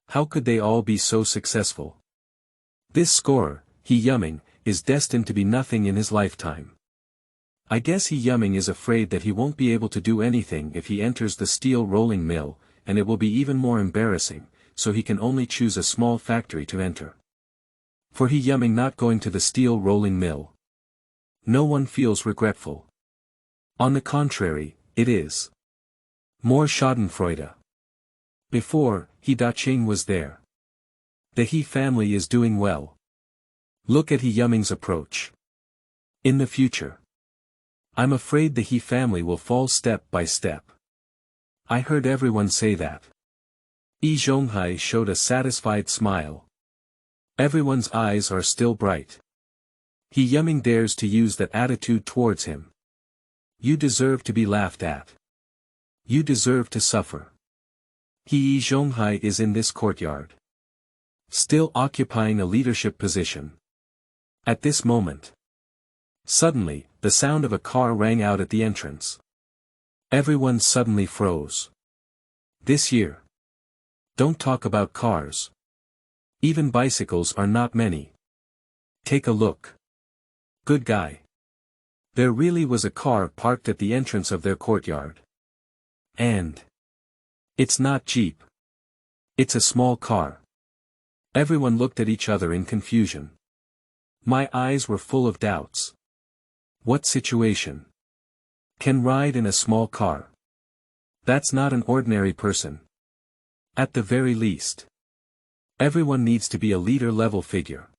How could they all be so successful? This scorer, He Yuzhu, is destined to be nothing in his lifetime. I guess He Yuzhu is afraid that he won't be able to do anything if he enters the steel rolling mill, and it will be even more embarrassing, so he can only choose a small factory to enter. For He Yuzhu not going to the steel rolling mill. No one feels regretful. On the contrary, it is more schadenfreude. Before, He Daqing was there. The He family is doing well. Look at He Yuzhu's approach. In the future. I'm afraid the He family will fall step by step. I heard everyone say that. Yi Zhonghai showed a satisfied smile. Everyone's eyes are still bright. He Yuzhu dares to use that attitude towards him. You deserve to be laughed at. You deserve to suffer. He Zhonghai is in this courtyard. Still occupying a leadership position. At this moment. Suddenly, the sound of a car rang out at the entrance. Everyone suddenly froze. This year. Don't talk about cars. Even bicycles are not many. Take a look. Good guy. There really was a car parked at the entrance of their courtyard. And it's not cheap. It's a small car. Everyone looked at each other in confusion. My eyes were full of doubts. What situation? Can ride in a small car? That's not an ordinary person. At the very least. Everyone needs to be a leader-level figure.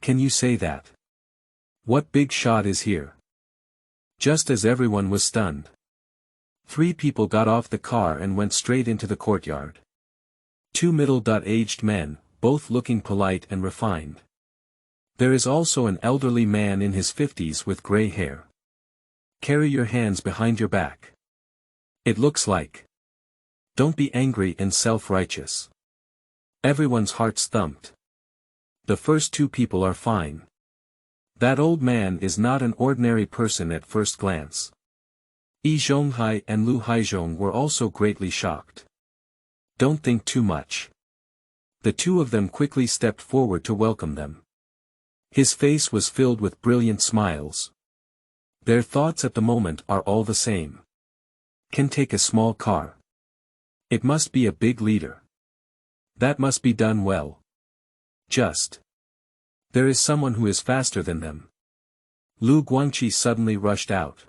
Can you say that? What big shot is here? Just as everyone was stunned. 3 people got off the car and went straight into the courtyard. 2 middle-aged men, both looking polite and refined. There is also an elderly man in his 50s with gray hair. Carry your hands behind your back. It looks like. Don't be angry and self-righteous. Everyone's hearts thumped. The first 2 people are fine. That old man is not an ordinary person at first glance. He Yuzhu and Lu Haizhong were also greatly shocked. Don't think too much. The 2 of them quickly stepped forward to welcome them. His face was filled with brilliant smiles. Their thoughts at the moment are all the same. Can take a small car. It must be a big leader. That must be done well. Just. There is someone who is faster than them. Lu Guangqi suddenly rushed out.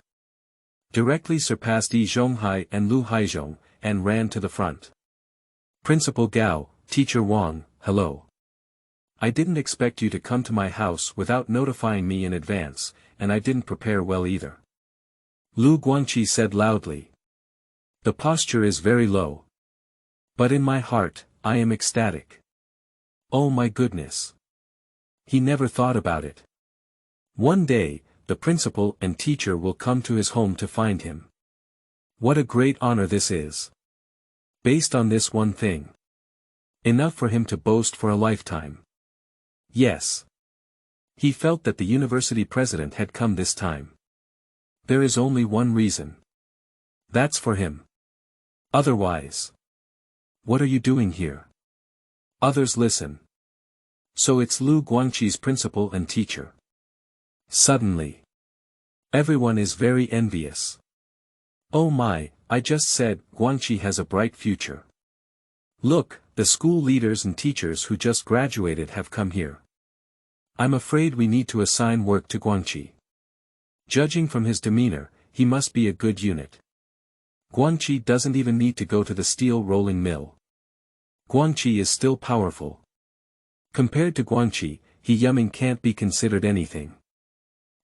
Directly surpassed He Yuzhu and Lu Haizhong, and ran to the front. Principal Gao, Teacher Wang, hello. I didn't expect you to come to my house without notifying me in advance, and I didn't prepare well either. Lu Guangqi said loudly. The posture is very low. But in my heart, I am ecstatic. Oh my goodness. He never thought about it. One day, the principal and teacher will come to his home to find him. What a great honor this is. Based on this one thing. Enough for him to boast for a lifetime. Yes. He felt that the university president had come this time. There is only one reason. That's for him. Otherwise. What are you doing here? Others listen. So it's Lu Guangqi's principal and teacher. Suddenly. Everyone is very envious. Oh my, I just said, Guangqi has a bright future. Look, the school leaders and teachers who just graduated have come here. I'm afraid we need to assign work to Guangqi. Judging from his demeanor, he must be a good unit. Guangqi doesn't even need to go to the steel rolling mill. Guangqi is still powerful. Compared to Guangqi, He Yuzhu can't be considered anything.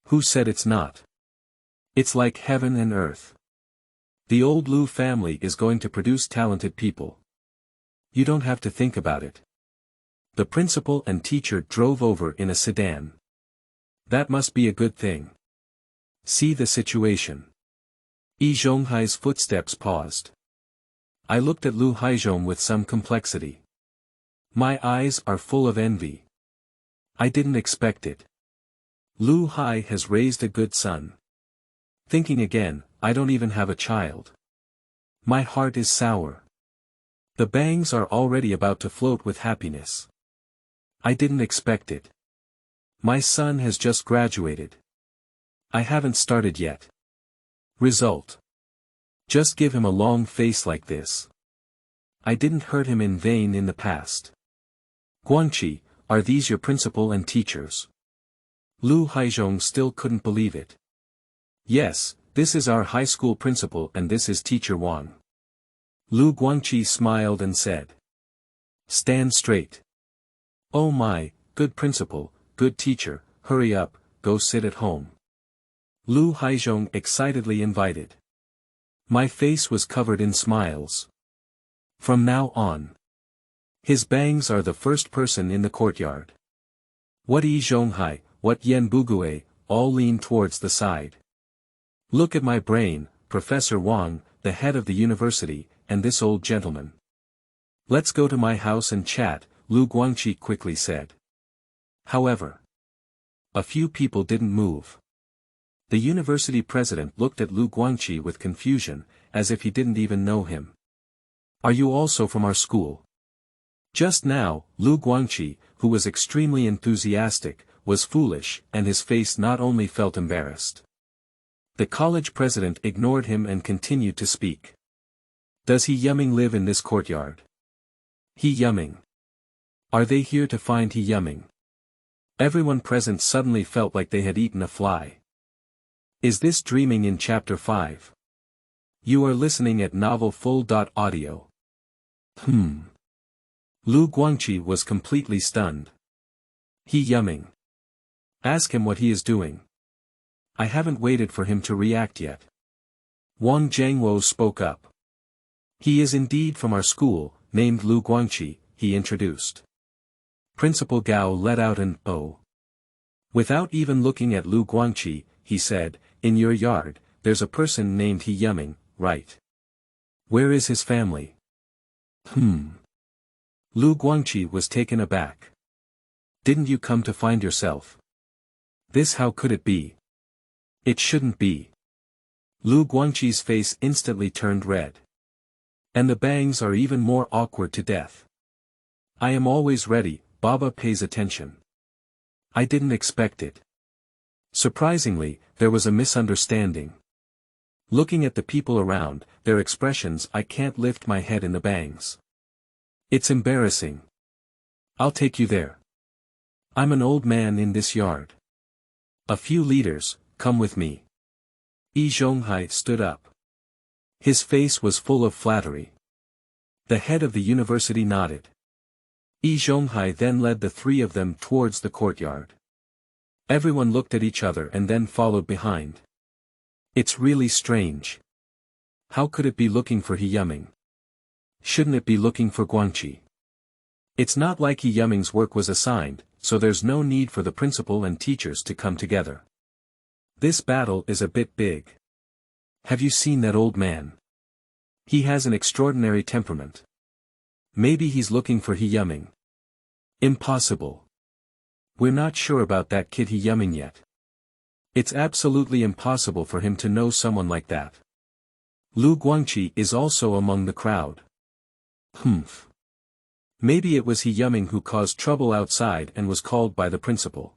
Who said it's not? It's like heaven and earth. The old Lu family is going to produce talented people. You don't have to think about it. The principal and teacher drove over in a sedan. That must be a good thing. See the situation. He Yuzhu's footsteps paused. I looked at Lu Haizhong with some complexity. My eyes are full of envy. I didn't expect it. Lu Hai has raised a good son. Thinking again, I don't even have a child. My heart is sour. The bangs are already about to float with happiness. I didn't expect it. My son has just graduated. I haven't started yet. Result. Just give him a long face like this. I didn't hurt him in vain in the past. Guangqi, are these your principal and teachers? Lu Haizhong still couldn't believe it. Yes, this is our high school principal and this is Teacher Wang. Lu Guangqi smiled and said. Stand straight. Oh my, good principal, good teacher, hurry up, go sit at home. Lu Haizhong excitedly invited. My face was covered in smiles. From now on. His bangs are the first person in the courtyard. What He Yuzhu, what Yan Bugue, all lean towards the side. Look at my brain, Professor Wang, the head of the university, and this old gentleman. Let's go to my house and chat, Lu Guangqi quickly said. However, a few people didn't move. The university president looked at Lu Guangqi with confusion, as if he didn't even know him. Are you also from our school? Just now, Lu Guangqi, who was extremely enthusiastic, was foolish, and his face not only felt embarrassed. The college president ignored him and continued to speak. Does He Yuzhu live in this courtyard? He Yuzhu. Are they here to find He Yuzhu? Everyone present suddenly felt like they had eaten a fly. Is this dreaming in Chapter 5? You are listening at Novel Full.audio. Lu Guangqi was completely stunned. He Yuzhu. Ask him what he is doing. I haven't waited for him to react yet. Wang Jiangwo spoke up. He is indeed from our school, named Lu Guangqi, he introduced. Principal Gao let out an "oh." Without even looking at Lu Guangqi, he said, in your yard, there's a person named He Yuzhu, right? Where is his family? Lu Guangqi was taken aback. Didn't you come to find yourself? This how could it be? It shouldn't be. Lu Guangqi's face instantly turned red. And the bangs are even more awkward to death. I am always ready, Baba pays attention. I didn't expect it. Surprisingly, there was a misunderstanding. Looking at the people around, their expressions, I can't lift my head in the bangs. It's embarrassing. I'll take you there. I'm an old man in this yard. A few leaders, come with me. Yi Zhonghai stood up. His face was full of flattery. The head of the university nodded. Yi Zhonghai then led the three of them towards the courtyard. Everyone looked at each other and then followed behind. It's really strange. How could it be looking for He Yuzhu? Shouldn't it be looking for Guangqi? It's not like He Yuzhu's work was assigned, so there's no need for the principal and teachers to come together. This battle is a bit big. Have you seen that old man? He has an extraordinary temperament. Maybe he's looking for He Yuzhu. Impossible. We're not sure about that kid He Yuzhu yet. It's absolutely impossible for him to know someone like that. Lu Guangqi is also among the crowd. Maybe it was He Yuzhu who caused trouble outside and was called by the principal.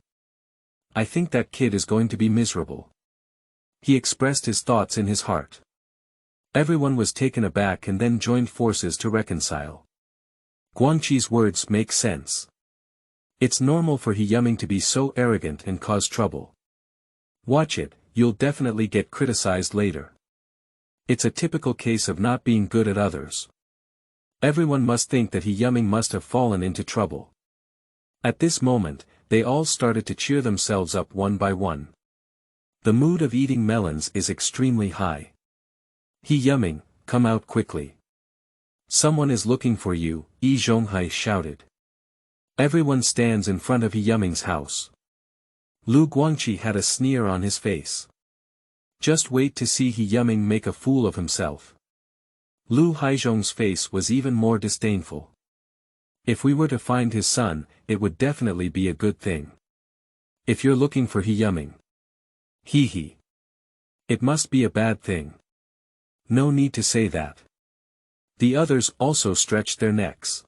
I think that kid is going to be miserable. He expressed his thoughts in his heart. Everyone was taken aback and then joined forces to reconcile. Guangqi's words make sense. It's normal for He Yuzhu to be so arrogant and cause trouble. Watch it, you'll definitely get criticized later. It's a typical case of not being good at others. Everyone must think that He Yuzhu must have fallen into trouble. At this moment, they all started to cheer themselves up one by one. The mood of eating melons is extremely high. He Yuzhu, come out quickly. Someone is looking for you, Yi Zhonghai shouted. Everyone stands in front of He Yuzhu's house. Lu Guangqi had a sneer on his face. Just wait to see He Yuzhu make a fool of himself. Lu Haizhong's face was even more disdainful. If we were to find his son, it would definitely be a good thing. If you're looking for He Yuzhu. He. It must be a bad thing. No need to say that. The others also stretched their necks.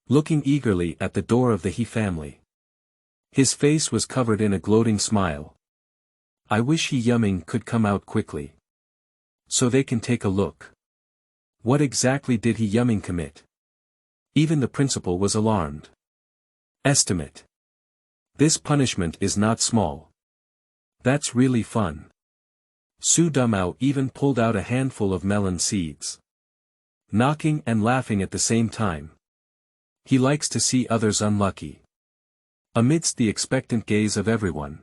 Looking eagerly at the door of the He family. His face was covered in a gloating smile. I wish He Yuzhu could come out quickly. So they can take a look. What exactly did He Yuzhu commit? Even the principal was alarmed. Estimate. This punishment is not small. That's really fun. Su Dumao even pulled out a handful of melon seeds. Knocking and laughing at the same time. He likes to see others unlucky. Amidst the expectant gaze of everyone.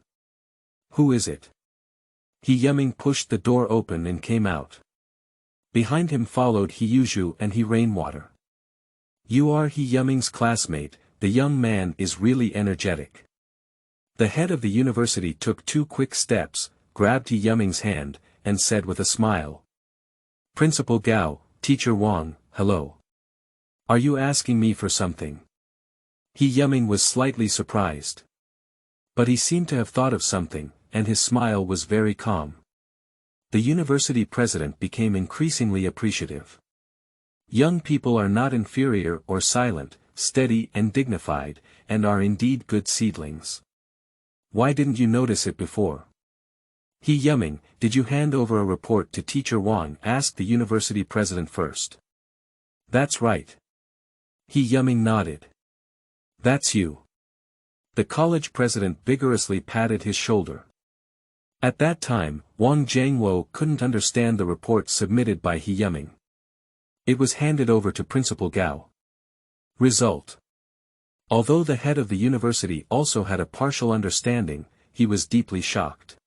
Who is it? He Yuzhu pushed the door open and came out. Behind him followed He Yuzhu and He Rainwater. You are He Yuzhu's classmate, the young man is really energetic. The head of the university took 2 quick steps, grabbed He Yuzhu's hand, and said with a smile. Principal Gao, Teacher Wang, hello. Are you asking me for something? He Yuzhu was slightly surprised. But he seemed to have thought of something, and his smile was very calm. The university president became increasingly appreciative. Young people are not inferior or silent, steady and dignified, and are indeed good seedlings. Why didn't you notice it before? He Yuzhu, did you hand over a report to Teacher Wang? Asked the university president first. That's right. He Yuzhu nodded. That's you. The college president vigorously patted his shoulder. At that time, Wang Jiangwo couldn't understand the report submitted by He Yuzhu. It was handed over to Principal Gao. Result. Although the head of the university also had a partial understanding, he was deeply shocked.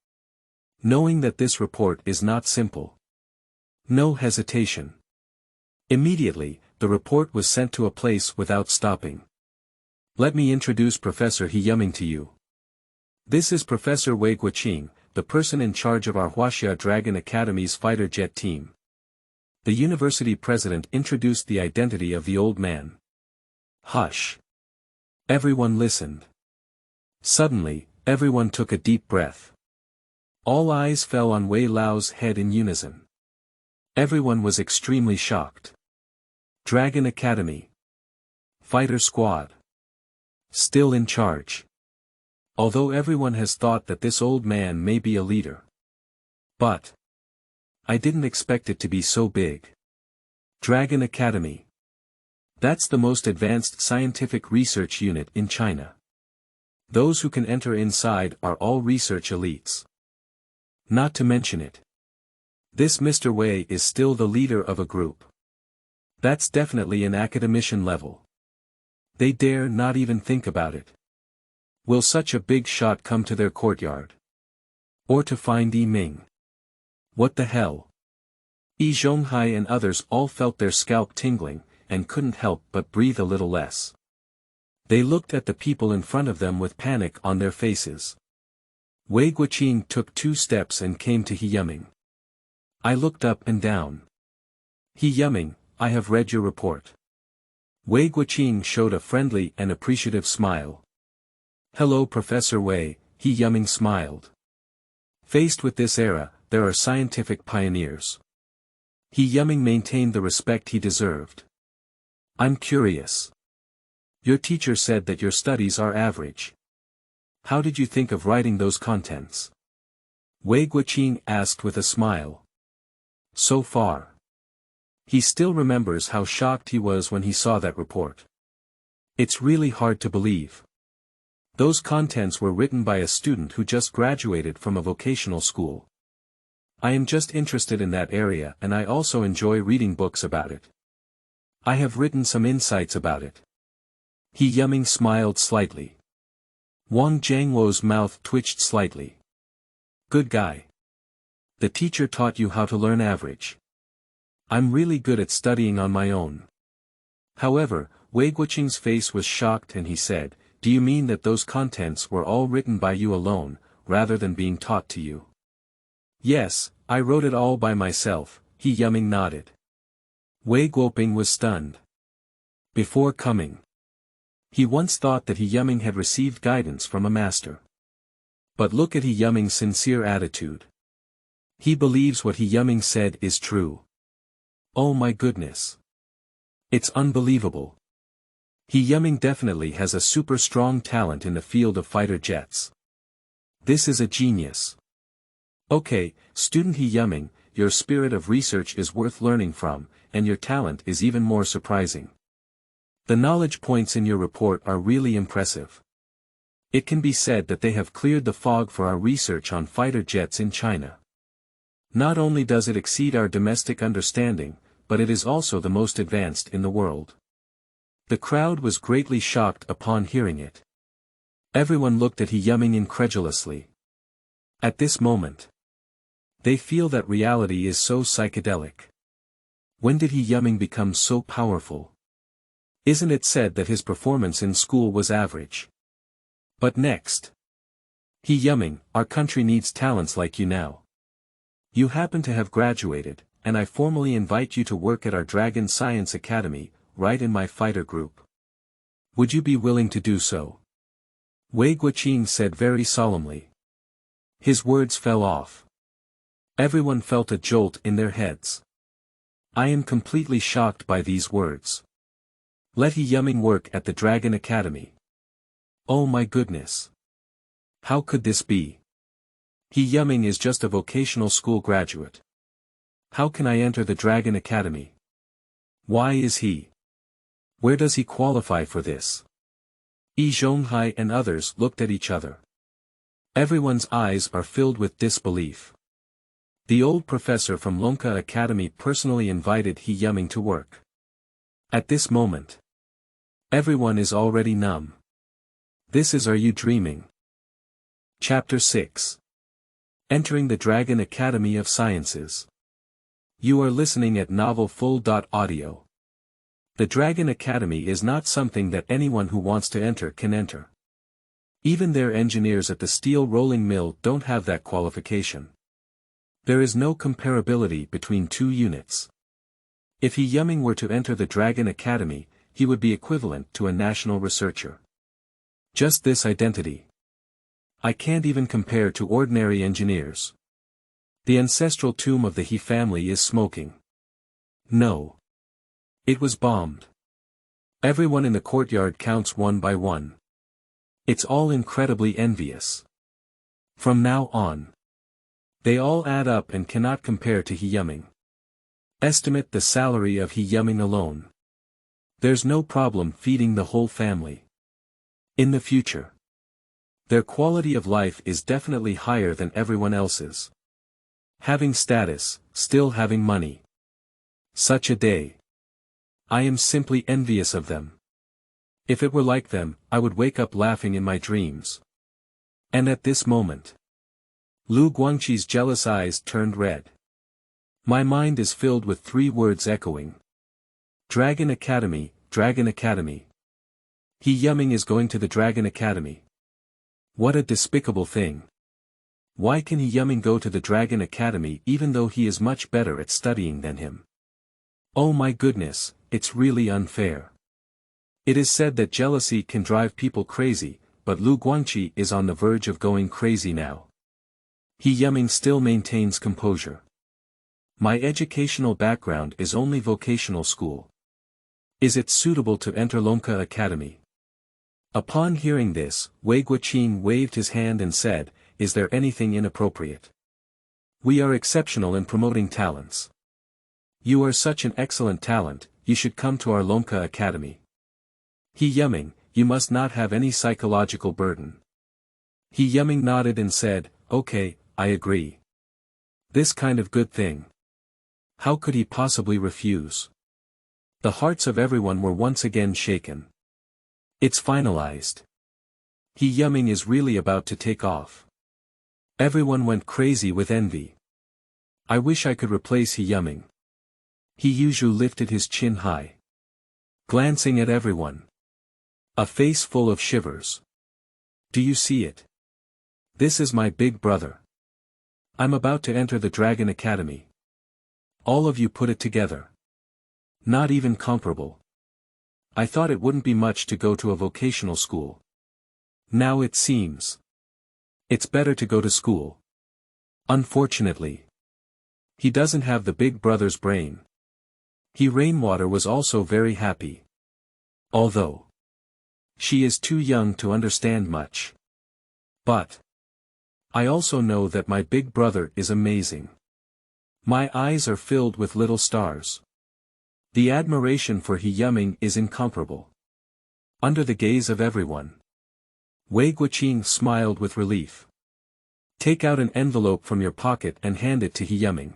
Knowing that this report is not simple. No hesitation. Immediately, the report was sent to a place without stopping. Let me introduce Professor He Yuzhu to you. This is Professor Wei Guoqing, the person in charge of our Huaxia Dragon Academy's fighter jet team. The university president introduced the identity of the old man. Hush. Everyone listened. Suddenly, everyone took a deep breath. All eyes fell on Wei Lao's head in unison. Everyone was extremely shocked. Dragon Academy. Fighter squad. Still in charge. Although everyone has thought that this old man may be a leader. But I didn't expect it to be so big. Dragon Academy. That's the most advanced scientific research unit in China. Those who can enter inside are all research elites. Not to mention it. This Mr. Wei is still the leader of a group. That's definitely an academician level. They dare not even think about it. Will such a big shot come to their courtyard? Or to find Yi Ming? What the hell? Yi Zhonghai and others all felt their scalp tingling, and couldn't help but breathe a little less. They looked at the people in front of them with panic on their faces. Wei Guoqing took 2 steps and came to He Yuzhu. I looked up and down. He Yuzhu, I have read your report. Wei Guoqing showed a friendly and appreciative smile. Hello Professor Wei, He Yuzhu smiled. Faced with this era, there are scientific pioneers. He Yuzhu maintained the respect he deserved. I'm curious. Your teacher said that your studies are average. How did you think of writing those contents? Wei Guoqing asked with a smile. So far. He still remembers how shocked he was when he saw that report. It's really hard to believe. Those contents were written by a student who just graduated from a vocational school. I am just interested in that area and I also enjoy reading books about it. I have written some insights about it. He Yuzhu smiled slightly. Wang Jiangwo's mouth twitched slightly. Good guy. The teacher taught you how to learn average. I'm really good at studying on my own. However, Wei Guoqing's face was shocked and he said, do you mean that those contents were all written by you alone, rather than being taught to you? Yes, I wrote it all by myself, He Yuzhu nodded. Wei Guoping was stunned. Before coming. He once thought that He Yuzhu had received guidance from a master. But look at He Yuzhu's sincere attitude. He believes what He Yuzhu said is true. Oh my goodness. It's unbelievable. He Yuzhu definitely has a super strong talent in the field of fighter jets. This is a genius. Okay, student He Yuzhu, your spirit of research is worth learning from, and your talent is even more surprising. The knowledge points in your report are really impressive. It can be said that they have cleared the fog for our research on fighter jets in China. Not only does it exceed our domestic understanding, but it is also the most advanced in the world. The crowd was greatly shocked upon hearing it. Everyone looked at He Yuzhu incredulously. At this moment, they feel that reality is so psychedelic. When did He Yuzhu become so powerful? Isn't it said that his performance in school was average? But next. He Yuzhu, our country needs talents like you now. You happen to have graduated, and I formally invite you to work at our Dragon Science Academy, right in my fighter group. Would you be willing to do so? Wei Guoqing said very solemnly. His words fell off. Everyone felt a jolt in their heads. I am completely shocked by these words. Let He Yuzhu work at the Dragon Academy. Oh my goodness. How could this be? He Yuzhu is just a vocational school graduate. How can I enter the Dragon Academy? Why is he? Where does he qualify for this? Yi Zhonghai and others looked at each other. Everyone's eyes are filled with disbelief. The old professor from Lonka Academy personally invited He Yuzhu to work. At this moment, everyone is already numb. This is Are You Dreaming? Chapter 6. Entering the Dragon Academy of Sciences. You are listening at novelfull.audio. The Dragon Academy is not something that anyone who wants to enter can enter. Even their engineers at the steel rolling mill don't have that qualification. There is no comparability between two units. If He Yuzhu were to enter the Dragon Academy, he would be equivalent to a national researcher. Just this identity. I can't even compare to ordinary engineers. The ancestral tomb of the He family is smoking. No. It was bombed. Everyone in the courtyard counts one by one. It's all incredibly envious. From now on, they all add up and cannot compare to He Yuzhu. Estimate the salary of He Yuzhu alone. There's no problem feeding the whole family. In the future, their quality of life is definitely higher than everyone else's. Having status, still having money. Such a day. I am simply envious of them. If it were like them, I would wake up laughing in my dreams. And at this moment, Lu Guangqi's jealous eyes turned red. My mind is filled with three words echoing. Dragon Academy, Dragon Academy. He Yuzhu is going to the Dragon Academy. What a despicable thing. Why can He Yuzhu go to the Dragon Academy even though he is much better at studying than him? Oh my goodness, it's really unfair. It is said that jealousy can drive people crazy, but Lu Guangqi is on the verge of going crazy now. He Yuzhu still maintains composure. My educational background is only vocational school. Is it suitable to enter Lonka Academy? Upon hearing this, Wei Guoqing waved his hand and said, Is there anything inappropriate? We are exceptional in promoting talents. You are such an excellent talent, you should come to our Lonka Academy. He Yuzhu, you must not have any psychological burden. He Yuzhu nodded and said, Okay, I agree. This kind of good thing. How could he possibly refuse? The hearts of everyone were once again shaken. It's finalized. He Yuzhu is really about to take off. Everyone went crazy with envy. I wish I could replace He Yuzhu. He Yuzhu lifted his chin high, glancing at everyone. A face full of shivers. Do you see it? This is my big brother. I'm about to enter the Dragon Academy. All of you put it together. Not even comparable. I thought it wouldn't be much to go to a vocational school. Now it seems. It's better to go to school. Unfortunately, he doesn't have the big brother's brain. He Rainwater was also very happy. Although she is too young to understand much. But I also know that my big brother is amazing. My eyes are filled with little stars. The admiration for He Yuzhu is incomparable. Under the gaze of everyone, Wei Guoqing smiled with relief. Take out an envelope from your pocket and hand it to He Yuzhu.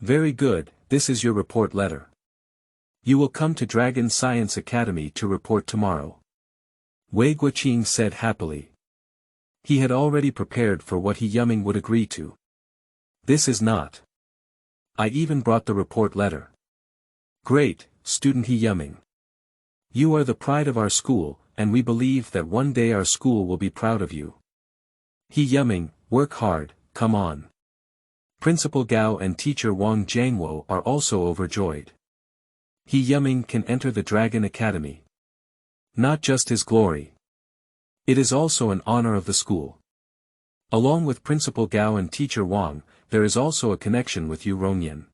Very good, this is your report letter. You will come to Dragon Science Academy to report tomorrow. Wei Guoqing said happily. He had already prepared for what He Yuzhu would agree to. This is not. I even brought the report letter. Great, student He Yuzhu. You are the pride of our school, and we believe that one day our school will be proud of you. He Yuzhu, work hard, come on. Principal Gao and teacher Wang Jiangwo are also overjoyed. He Yuzhu can enter the Dragon Academy. Not just his glory. It is also an honor of the school. Along with Principal Gao and teacher Wang, there is also a connection with Yu Rongyun.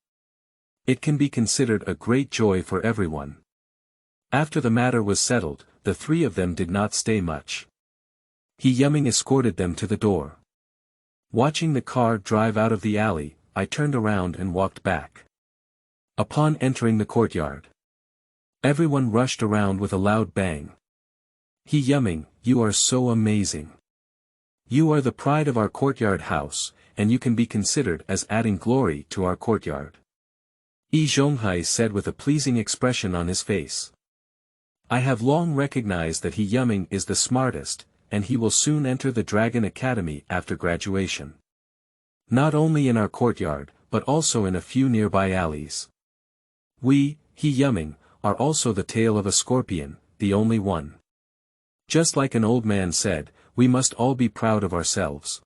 It can be considered a great joy for everyone. After the matter was settled, the three of them did not stay much. He Yuzhu escorted them to the door. Watching the car drive out of the alley, I turned around and walked back. Upon entering the courtyard, Everyone rushed around with a loud bang. He Yuzhu, you are so amazing. You are the pride of our courtyard house, and you can be considered as adding glory to our courtyard. He Yuzhu said with a pleasing expression on his face. I have long recognized that He Yuzhu is the smartest, and he will soon enter the Dragon Academy after graduation. Not only in our courtyard, but also in a few nearby alleys. We, He Yuzhu, are also the tail of a scorpion, the only one. Just like an old man said, we must all be proud of ourselves.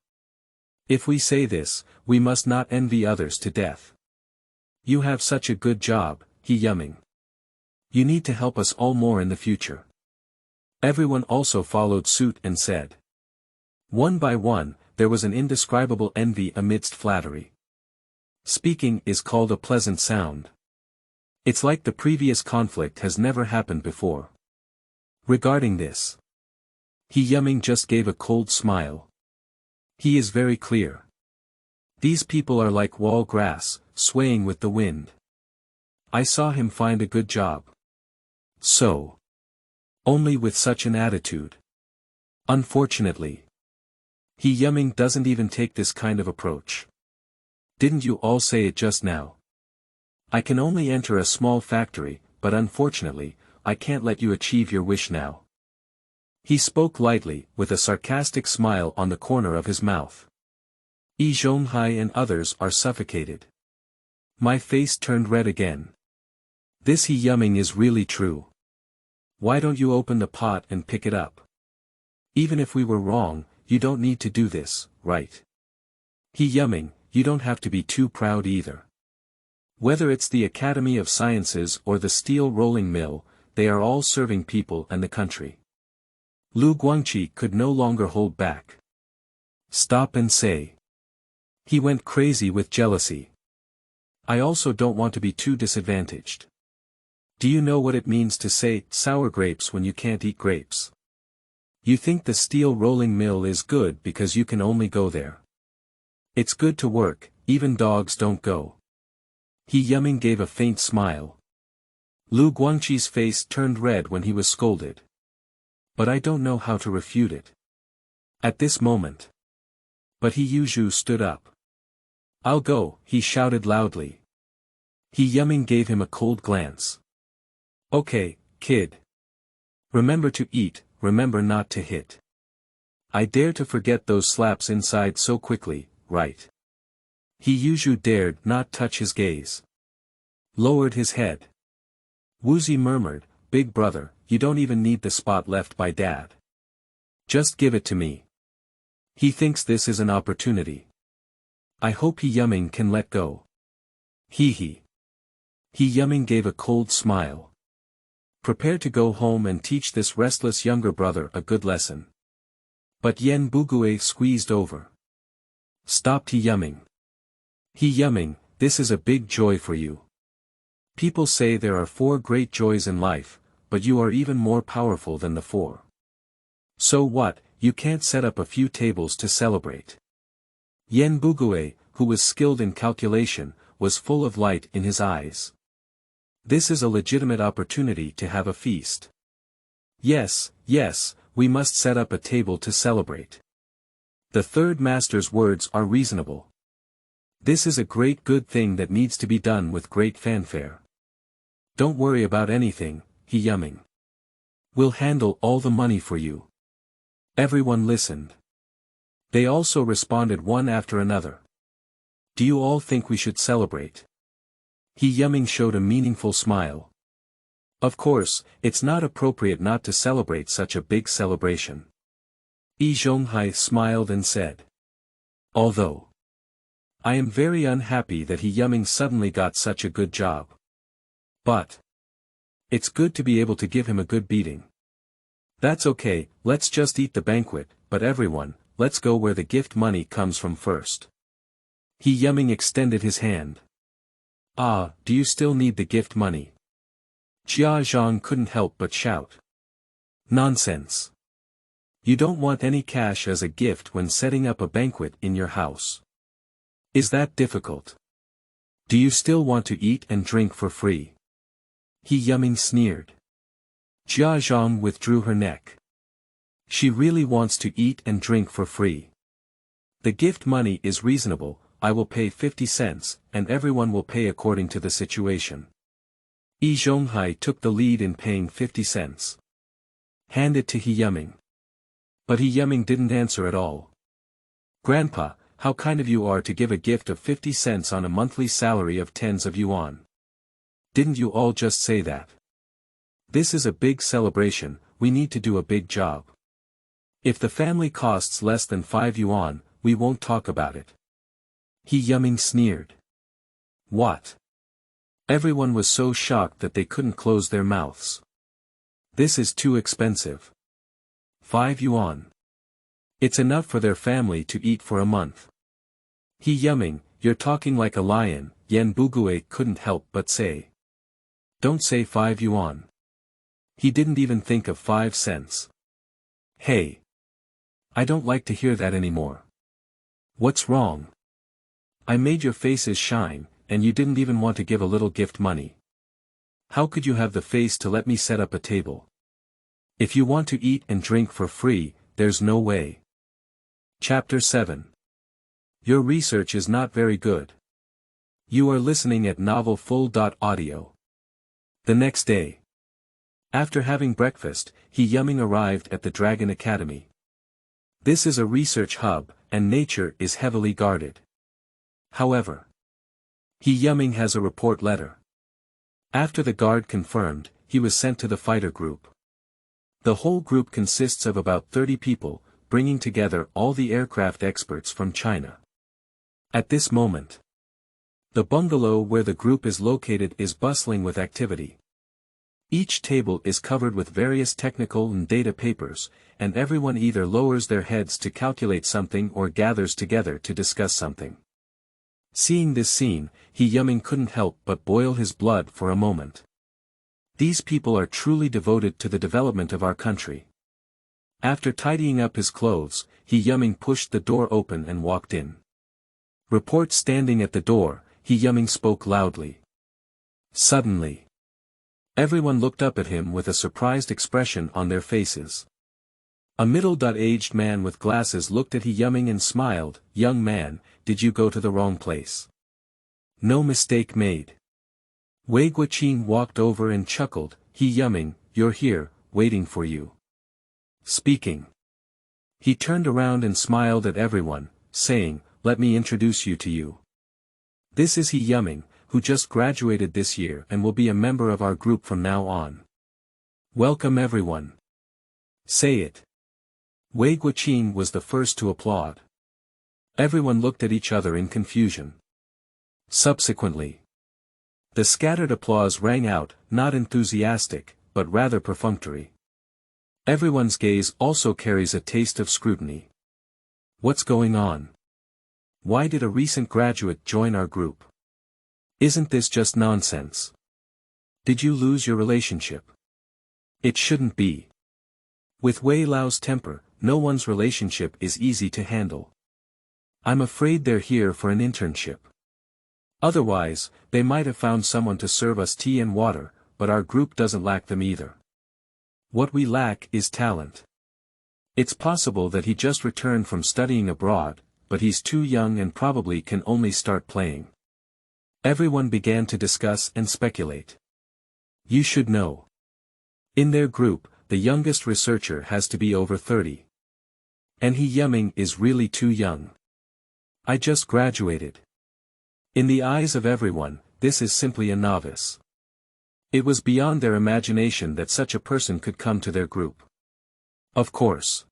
If we say this, we must not envy others to death. You have such a good job, He Yuzhu. You need to help us all more in the future. Everyone also followed suit and said. One by one, there was an indescribable envy amidst flattery. Speaking is called a pleasant sound. It's like the previous conflict has never happened before. Regarding this, He Yuzhu just gave a cold smile. He is very clear. These people are like wall grass, swaying with the wind. I saw him find a good job. So. Only with such an attitude. Unfortunately. He Yuzhu doesn't even take this kind of approach. Didn't you all say it just now? I can only enter a small factory, but unfortunately, I can't let you achieve your wish now. He spoke lightly, with a sarcastic smile on the corner of his mouth. He Yuzhu and others are suffocated. My face turned red again. This He Yuzhu is really true. Why don't you open the pot and pick it up? Even if we were wrong, you don't need to do this, right? He Yuzhu, you don't have to be too proud either. Whether it's the Academy of Sciences or the steel rolling mill, they are all serving people and the country. Lu Guangqi could no longer hold back. Stop and say. He went crazy with jealousy. I also don't want to be too disadvantaged. Do you know what it means to say sour grapes when you can't eat grapes? You think the steel rolling mill is good because you can only go there. It's good to work, even dogs don't go. He Yuzhu gave a faint smile. Lu Guangqi's face turned red when he was scolded. But I don't know how to refute it. At this moment. But He Yuzhu stood up. I'll go, he shouted loudly. He Yuzhu gave him a cold glance. Okay, kid. Remember to eat, remember not to hit. I dare to forget those slaps inside so quickly, right? He Yuzhu dared not touch his gaze. Lowered his head. Wuzi murmured, Big brother, you don't even need the spot left by Dad. Just give it to me. He thinks this is an opportunity. I hope He Yuzhu can let go. He Yuzhu gave a cold smile. Prepare to go home and teach this restless younger brother a good lesson. But Yen Bugue squeezed over. Stopped He Yuzhu. He Yuzhu, this is a big joy for you. People say there are 4 great joys in life, but you are even more powerful than the 4. So what, you can't set up a few tables to celebrate? Yen Bugue, who was skilled in calculation, was full of light in his eyes. This is a legitimate opportunity to have a feast. Yes, we must set up a table to celebrate. The third master's words are reasonable. This is a great good thing that needs to be done with great fanfare. Don't worry about anything, He Yuzhu. We'll handle all the money for you. Everyone listened. They also responded one after another. Do you all think we should celebrate? He Yuzhu showed a meaningful smile. Of course, it's not appropriate not to celebrate such a big celebration. He Yuzhu smiled and said. Although I am very unhappy that He Yuzhu suddenly got such a good job. But it's good to be able to give him a good beating. That's okay, let's just eat the banquet, but everyone, let's go where the gift money comes from first. He Yuzhu extended his hand. Ah, do you still need the gift money? Jia Zhang couldn't help but shout. Nonsense. You don't want any cash as a gift when setting up a banquet in your house. Is that difficult? Do you still want to eat and drink for free? He Yuzhu sneered. Jia Zhang withdrew her neck. She really wants to eat and drink for free. The gift money is reasonable, I will pay 50 cents, and everyone will pay according to the situation. Yi Zhonghai took the lead in paying 50 cents. Hand it to He Yuzhu. But He Yuzhu didn't answer at all. Grandpa, how kind of you are to give a gift of 50 cents on a monthly salary of tens of yuan. Didn't you all just say that? This is a big celebration, we need to do a big job. If the family costs less than 5 yuan, we won't talk about it. He Yuzhu sneered. What? Everyone was so shocked that they couldn't close their mouths. This is too expensive. 5 yuan. It's enough for their family to eat for a month. He Yuzhu, you're talking like a lion, Yan Bugue couldn't help but say. Don't say 5 yuan. He didn't even think of 5 cents. Hey. I don't like to hear that anymore. What's wrong? I made your faces shine, and you didn't even want to give a little gift money. How could you have the face to let me set up a table? If you want to eat and drink for free, there's no way. Chapter 7. Your research is not very good. You are listening at novel full.audio. The next day. After having breakfast, He Yuzhu arrived at the Dragon Academy. This is a research hub, and nature is heavily guarded. However, He Yuzhu has a report letter. After the guard confirmed, he was sent to the fighter group. The whole group consists of about 30 people, bringing together all the aircraft experts from China. At this moment, the bungalow where the group is located is bustling with activity. Each table is covered with various technical and data papers, and everyone either lowers their heads to calculate something or gathers together to discuss something. Seeing this scene, He Yuzhu couldn't help but boil his blood for a moment. These people are truly devoted to the development of our country. After tidying up his clothes, He Yuzhu pushed the door open and walked in. Report standing at the door, He Yuzhu spoke loudly. Suddenly, everyone looked up at him with a surprised expression on their faces. A middle-aged man with glasses looked at He Yuzhu and smiled. Young man, did you go to the wrong place? No mistake made. Wei Guoqin walked over and chuckled. He Yuzhu, you're here, waiting for you. Speaking. He turned around and smiled at everyone, saying, let me introduce you to you. This is He Yuzhu, who just graduated this year and will be a member of our group from now on. Welcome everyone. Say it. Wei Guoqin was the first to applaud. Everyone looked at each other in confusion. Subsequently, the scattered applause rang out, not enthusiastic, but rather perfunctory. Everyone's gaze also carries a taste of scrutiny. What's going on? Why did a recent graduate join our group? Isn't this just nonsense? Did you lose your relationship? It shouldn't be. With Wei Lao's temper, no one's relationship is easy to handle. I'm afraid they're here for an internship. Otherwise, they might have found someone to serve us tea and water, but our group doesn't lack them either. What we lack is talent. It's possible that he just returned from studying abroad, but he's too young and probably can only start playing. Everyone began to discuss and speculate. You should know. In their group, the youngest researcher has to be over 30. And He Yuzhu is really too young. I just graduated. In the eyes of everyone, this is simply a novice. It was beyond their imagination that such a person could come to their group. Of course.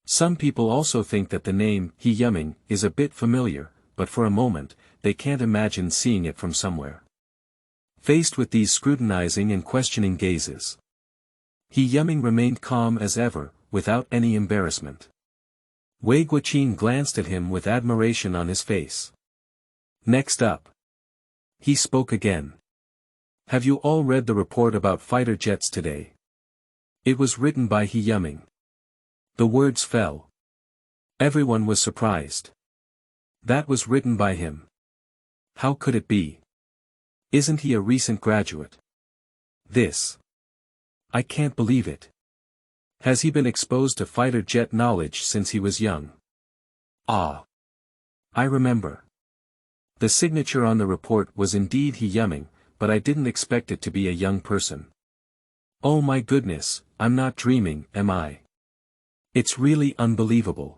Some people also think that the name, He Yuzhu, is a bit familiar, but for a moment, they can't imagine seeing it from somewhere. Faced with these scrutinizing and questioning gazes, He Yuzhu remained calm as ever, without any embarrassment. Wei Guoqin glanced at him with admiration on his face. Next up, he spoke again. Have you all read the report about fighter jets today? It was written by He Yuzhu. The words fell. Everyone was surprised. That was written by him. How could it be? Isn't he a recent graduate? This. I can't believe it. Has he been exposed to fighter jet knowledge since he was young? Ah. I remember. The signature on the report was indeed He Yuzhu, but I didn't expect it to be a young person. Oh my goodness, I'm not dreaming, am I? It's really unbelievable.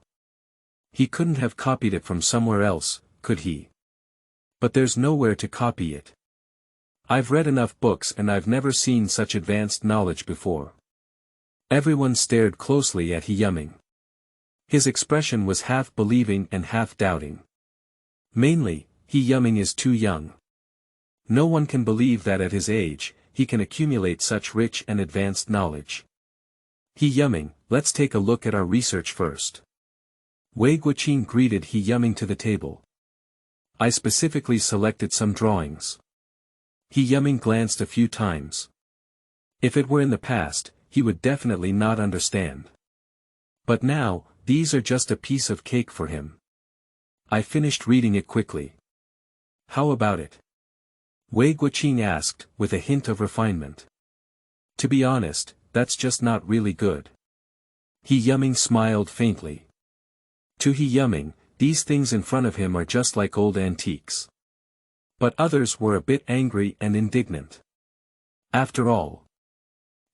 He couldn't have copied it from somewhere else, could he? But there's nowhere to copy it. I've read enough books and I've never seen such advanced knowledge before. Everyone stared closely at He Yuzhu. His expression was half believing and half doubting. Mainly, He Yuzhu is too young. No one can believe that at his age, he can accumulate such rich and advanced knowledge. He Yuzhu, let's take a look at our research first. Wei Guoqing greeted He Yuzhu to the table. I specifically selected some drawings. He Yuzhu glanced a few times. If it were in the past, he would definitely not understand. But now, these are just a piece of cake for him. I finished reading it quickly. How about it? Wei Guoqing asked, with a hint of refinement. To be honest, that's just not really good. He Yuzhu smiled faintly. To He Yuzhu, these things in front of him are just like old antiques. But others were a bit angry and indignant. After all,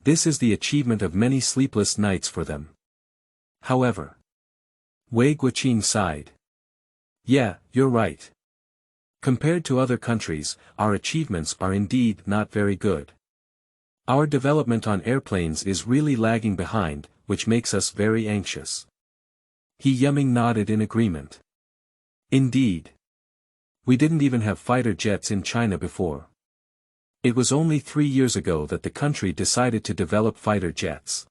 this is the achievement of many sleepless nights for them. However, Wei Guoqing sighed. Yeah, you're right. Compared to other countries, our achievements are indeed not very good. Our development on airplanes is really lagging behind, which makes us very anxious. He Yuzhu nodded in agreement. Indeed. We didn't even have fighter jets in China before. It was only 3 years ago that the country decided to develop fighter jets.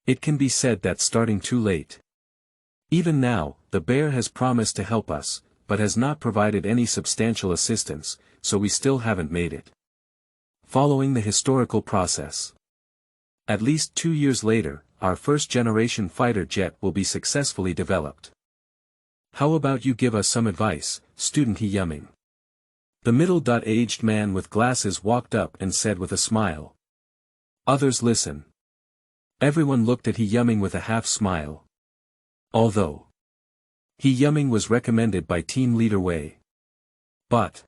It can be said that's starting too late. Even now, the bear has promised to help us, but has not provided any substantial assistance, so we still haven't made it. Following the historical process. At least 2 years later, our first-generation fighter jet will be successfully developed. How about you give us some advice, student He Yuzhu? The middle-aged man with glasses walked up and said with a smile. Others listen. Everyone looked at He Yuzhu with a half-smile. Although He Yuzhu was recommended by team leader Wei. But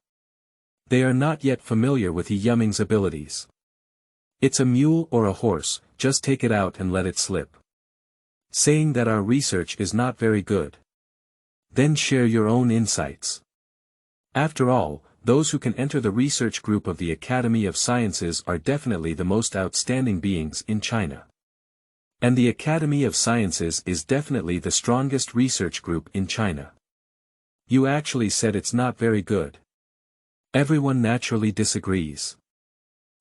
they are not yet familiar with He Yuzhu's abilities. It's a mule or a horse, just take it out and let it slip. Saying that our research is not very good. Then share your own insights. After all, those who can enter the research group of the Academy of Sciences are definitely the most outstanding beings in China. And the Academy of Sciences is definitely the strongest research group in China. You actually said it's not very good. Everyone naturally disagrees.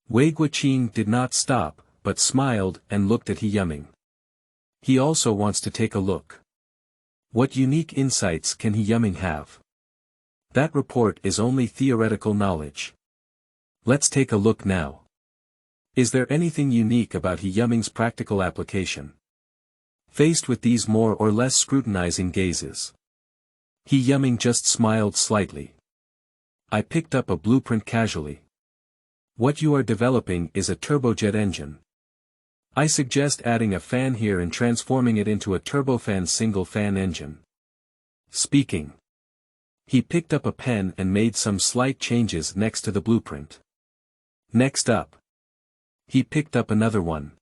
Wei Guoqing did not stop, but smiled and looked at He Yuzhu. He also wants to take a look. What unique insights can He Yuzhu have? That report is only theoretical knowledge. Let's take a look now. Is there anything unique about He Yuzhu's practical application? Faced with these more or less scrutinizing gazes, He Yuzhu just smiled slightly. I picked up a blueprint casually. What you are developing is a turbojet engine. I suggest adding a fan here and transforming it into a turbofan single-fan engine. Speaking. He picked up a pen and made some slight changes next to the blueprint. Next up. He picked up another one.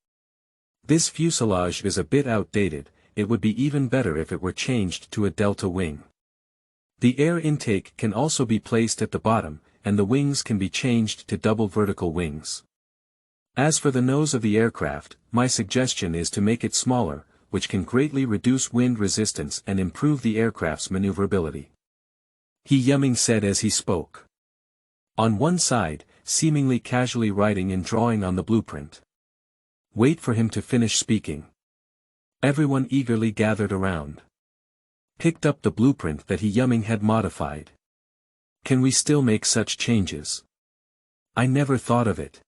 This fuselage is a bit outdated, it would be even better if it were changed to a delta wing. The air intake can also be placed at the bottom, and the wings can be changed to double vertical wings. As for the nose of the aircraft, my suggestion is to make it smaller, which can greatly reduce wind resistance and improve the aircraft's maneuverability. He Yuzhu said as he spoke. On one side, seemingly casually writing and drawing on the blueprint. Wait for him to finish speaking. Everyone eagerly gathered around. Picked up the blueprint that He Yuzhu had modified. Can we still make such changes? I never thought of it.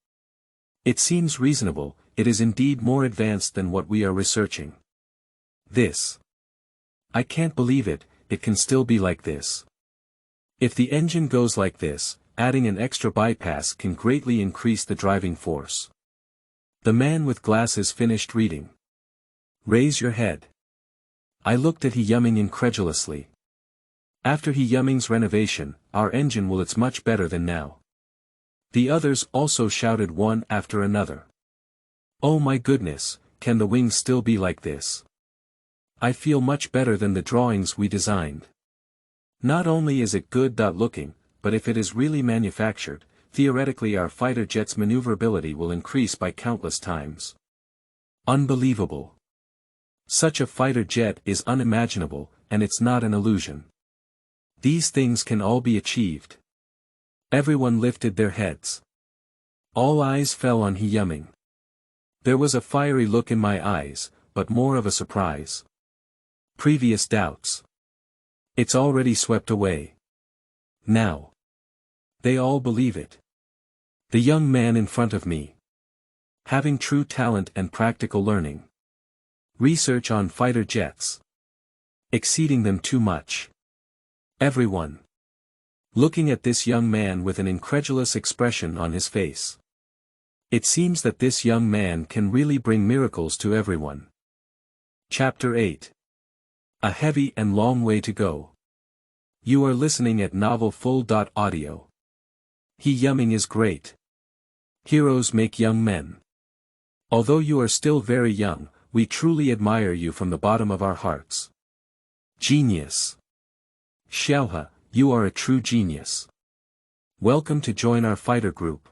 It seems reasonable, it is indeed more advanced than what we are researching. This. I can't believe it, it can still be like this. If the engine goes like this, adding an extra bypass can greatly increase the driving force. The man with glasses finished reading. Raise your head. I looked at He Yuzhu incredulously. After He Yuzhu's renovation, our engine will it's much better than now. The others also shouted one after another. Oh my goodness, can the wings still be like this? I feel much better than the drawings we designed. Not only is it good looking, but if it is really manufactured, theoretically our fighter jet's maneuverability will increase by countless times. Unbelievable. Such a fighter jet is unimaginable, and it's not an illusion. These things can all be achieved. Everyone lifted their heads. All eyes fell on He Yuzhu. There was a fiery look in my eyes, but more of a surprise. Previous doubts. It's already swept away. Now. They all believe it. The young man in front of me. Having true talent and practical learning. Research on fighter jets. Exceeding them too much. Everyone. Looking at this young man with an incredulous expression on his face. It seems that this young man can really bring miracles to everyone. Chapter 8. A heavy and long way to go. You are listening at novelfull.audio. He Yuzhu is great. Heroes make young men. Although you are still very young, we truly admire you from the bottom of our hearts. Genius. Siheyuan, you are a true genius. Welcome to join our fighter group.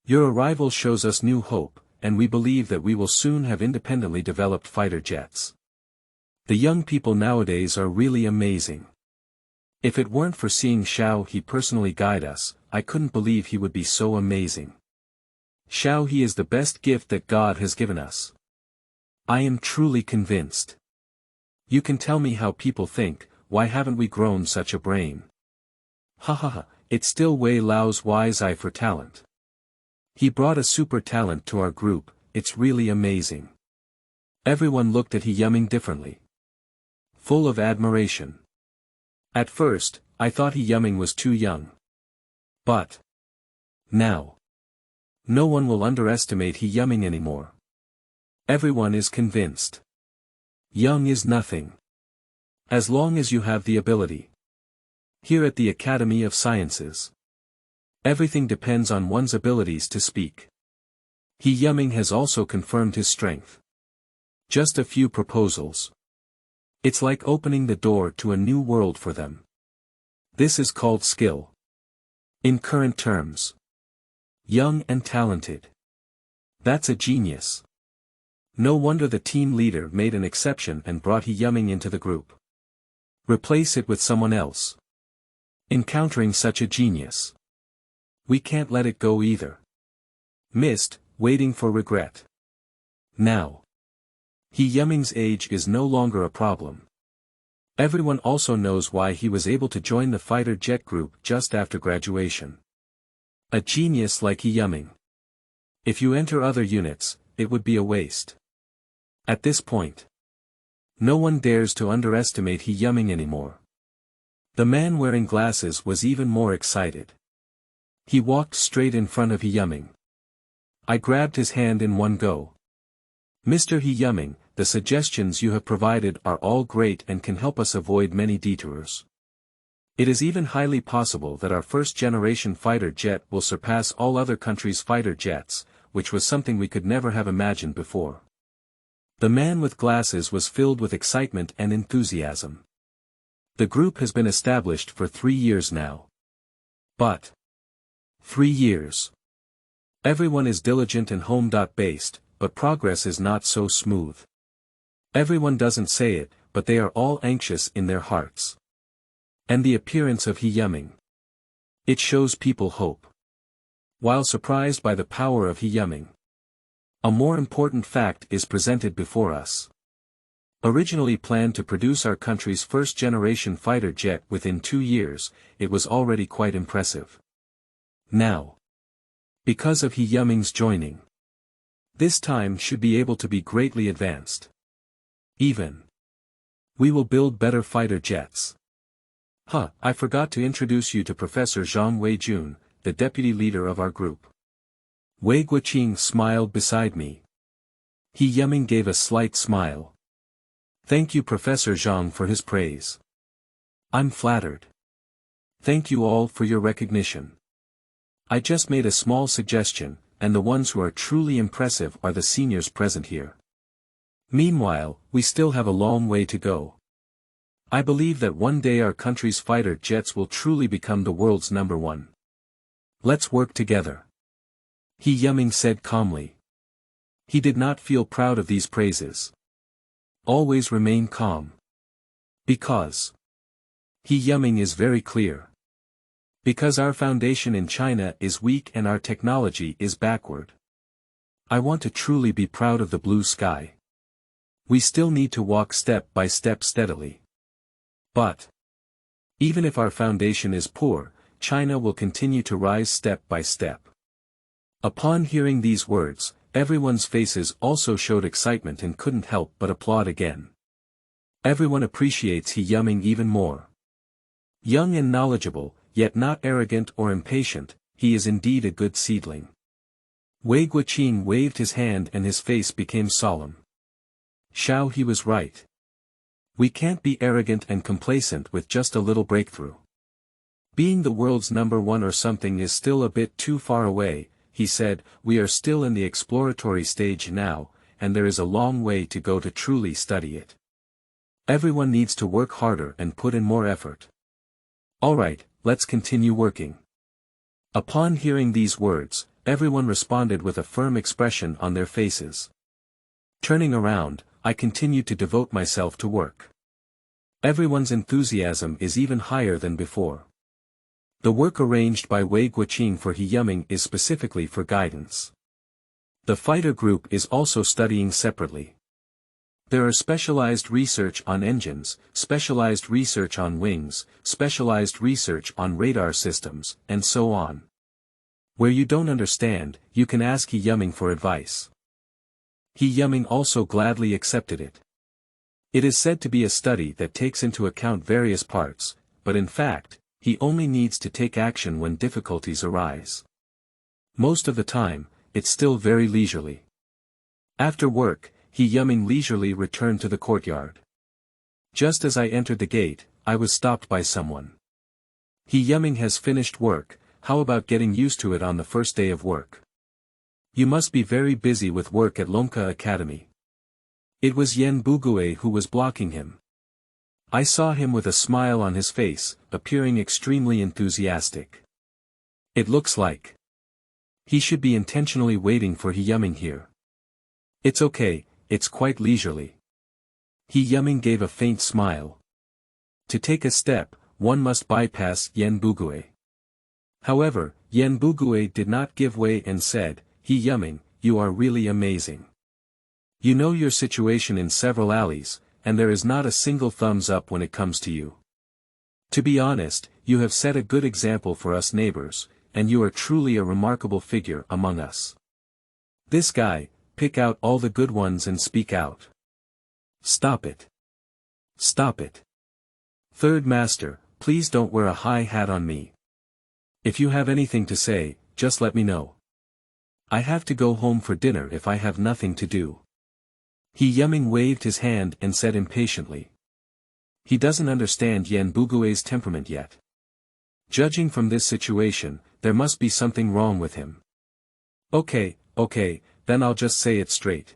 Your arrival shows us new hope, and we believe that we will soon have independently developed fighter jets. The young people nowadays are really amazing. If it weren't for seeing He personally guide us, I couldn't believe he would be so amazing. He is the best gift that God has given us. I am truly convinced. You can tell me how people think, why haven't we grown such a brain? It's still Wei Lao's wise eye for talent. He brought a super talent to our group, it's really amazing. Everyone looked at He Yuzhu differently. Full of admiration. At first, I thought He Yuzhu was too young. But now. No one will underestimate He Yuzhu anymore. Everyone is convinced. Young is nothing. As long as you have the ability. Here at the Academy of Sciences. Everything depends on one's abilities to speak. He Yuzhu has also confirmed his strength. Just a few proposals. It's like opening the door to a new world for them. This is called skill. In current terms. Young and talented. That's a genius. No wonder the team leader made an exception and brought He Yuzhu into the group. Replace it with someone else. Encountering such a genius. We can't let it go either. Missed, waiting for regret. Now. He Yuzhu's age is no longer a problem. Everyone also knows why he was able to join the fighter jet group just after graduation. A genius like He Yuzhu. If you enter other units, it would be a waste. At this point. No one dares to underestimate He Yuzhu anymore. The man wearing glasses was even more excited. He walked straight in front of He Yuzhu. I grabbed his hand in one go. Mr. He Yuzhu, the suggestions you have provided are all great and can help us avoid many detours. It is even highly possible that our first-generation fighter jet will surpass all other countries' fighter jets, which was something we could never have imagined before. The man with glasses was filled with excitement and enthusiasm. The group has been established for 3 years now. But 3 years. Everyone is diligent and home-based, but progress is not so smooth. Everyone doesn't say it, but they are all anxious in their hearts. And the appearance of He Yuzhu. It shows people hope. While surprised by the power of He Yuzhu. A more important fact is presented before us. Originally planned to produce our country's first-generation fighter jet within 2 years, it was already quite impressive. Now. Because of He Yuzhu's joining. This time should be able to be greatly advanced. Even. We will build better fighter jets. I forgot to introduce you to Professor Zhang Weijun, the deputy leader of our group. Wei Guoqing smiled beside me. He Yuming gave a slight smile. Thank you Professor Zhang for his praise. I'm flattered. Thank you all for your recognition. I just made a small suggestion, and the ones who are truly impressive are the seniors present here. Meanwhile, we still have a long way to go. I believe that one day our country's fighter jets will truly become the world's #1. Let's work together. He Yuming said calmly. He did not feel proud of these praises. Always remain calm. Because He Yuming is very clear. Because our foundation in China is weak and our technology is backward. I want to truly be proud of the blue sky. We still need to walk step by step steadily. But even if our foundation is poor, China will continue to rise step by step. Upon hearing these words, everyone's faces also showed excitement and couldn't help but applaud again. Everyone appreciates He Yuming even more. Young and knowledgeable, yet not arrogant or impatient, he is indeed a good seedling. Wei Guoqing waved his hand and his face became solemn. Xiao, he was right. We can't be arrogant and complacent with just a little breakthrough. Being the world's #1 or something is still a bit too far away, he said. We are still in the exploratory stage now, and there is a long way to go to truly study it. Everyone needs to work harder and put in more effort. Alright, let's continue working. Upon hearing these words, everyone responded with a firm expression on their faces. Turning around, I continued to devote myself to work. Everyone's enthusiasm is even higher than before. The work arranged by Wei Guoqing for He Yuming is specifically for guidance. The fighter group is also studying separately. There are specialized research on engines, specialized research on wings, specialized research on radar systems, and so on. Where you don't understand, you can ask He Yuming for advice. He Yuming also gladly accepted it. It is said to be a study that takes into account various parts, but in fact, he only needs to take action when difficulties arise. Most of the time, it's still very leisurely. After work, He Yuming leisurely returned to the courtyard. Just as I entered the gate, I was stopped by someone. He Yuming has finished work, how about getting used to it on the first day of work? You must be very busy with work at Longke Academy. It was Yan Bugue who was blocking him. I saw him with a smile on his face, appearing extremely enthusiastic. It looks like he should be intentionally waiting for He Yuming here. It's okay. It's quite leisurely. He Yuming gave a faint smile. To take a step, one must bypass Yan Bugue. However, Yan Bugue did not give way and said, He Yuming, you are really amazing. You know your situation in several alleys, and there is not a single thumbs up when it comes to you. To be honest, you have set a good example for us neighbors, and you are truly a remarkable figure among us. This guy, pick out all the good ones and speak out. Stop it. Stop it. Third master, please don't wear a high hat on me. If you have anything to say, just let me know. I have to go home for dinner if I have nothing to do. He Yuming waved his hand and said impatiently. He doesn't understand Yan Bugue's temperament yet. Judging from this situation, there must be something wrong with him. Okay, then I'll just say it straight.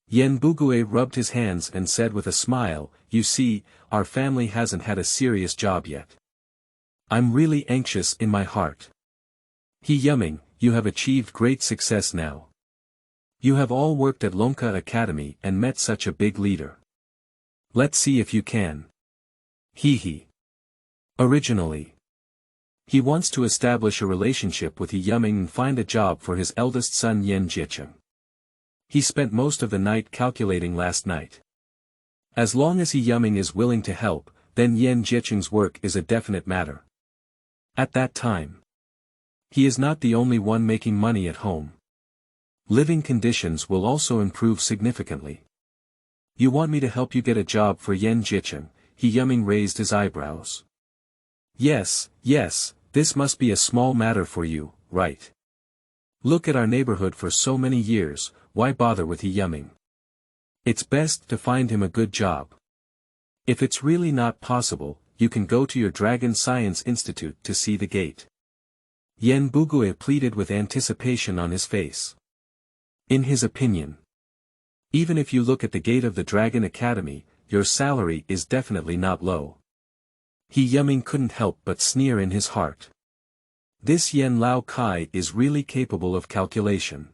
Yan Bugue rubbed his hands and said with a smile, you see, our family hasn't had a serious job yet. I'm really anxious in my heart. He Yuming, you have achieved great success now. You have all worked at Longke Academy and met such a big leader. Let's see if you can. He. Originally, he wants to establish a relationship with He Yuming and find a job for his eldest son Yan Jicheng. He spent most of the night calculating last night. As long as He Yuming is willing to help, then Yan Jicheng's work is a definite matter. At that time, he is not the only one making money at home. Living conditions will also improve significantly. You want me to help you get a job for Yan Jicheng? He Yuming raised his eyebrows. Yes, yes, this must be a small matter for you, right? Look at our neighborhood for so many years, why bother with He Yuzhu? It's best to find him a good job. If it's really not possible, you can go to your Dragon Science Institute to see the gate. Yen Bugue pleaded with anticipation on his face. In his opinion, even if you look at the gate of the Dragon Academy, your salary is definitely not low. He Yuzhu couldn't help but sneer in his heart. This Yen Lao Kai is really capable of calculation.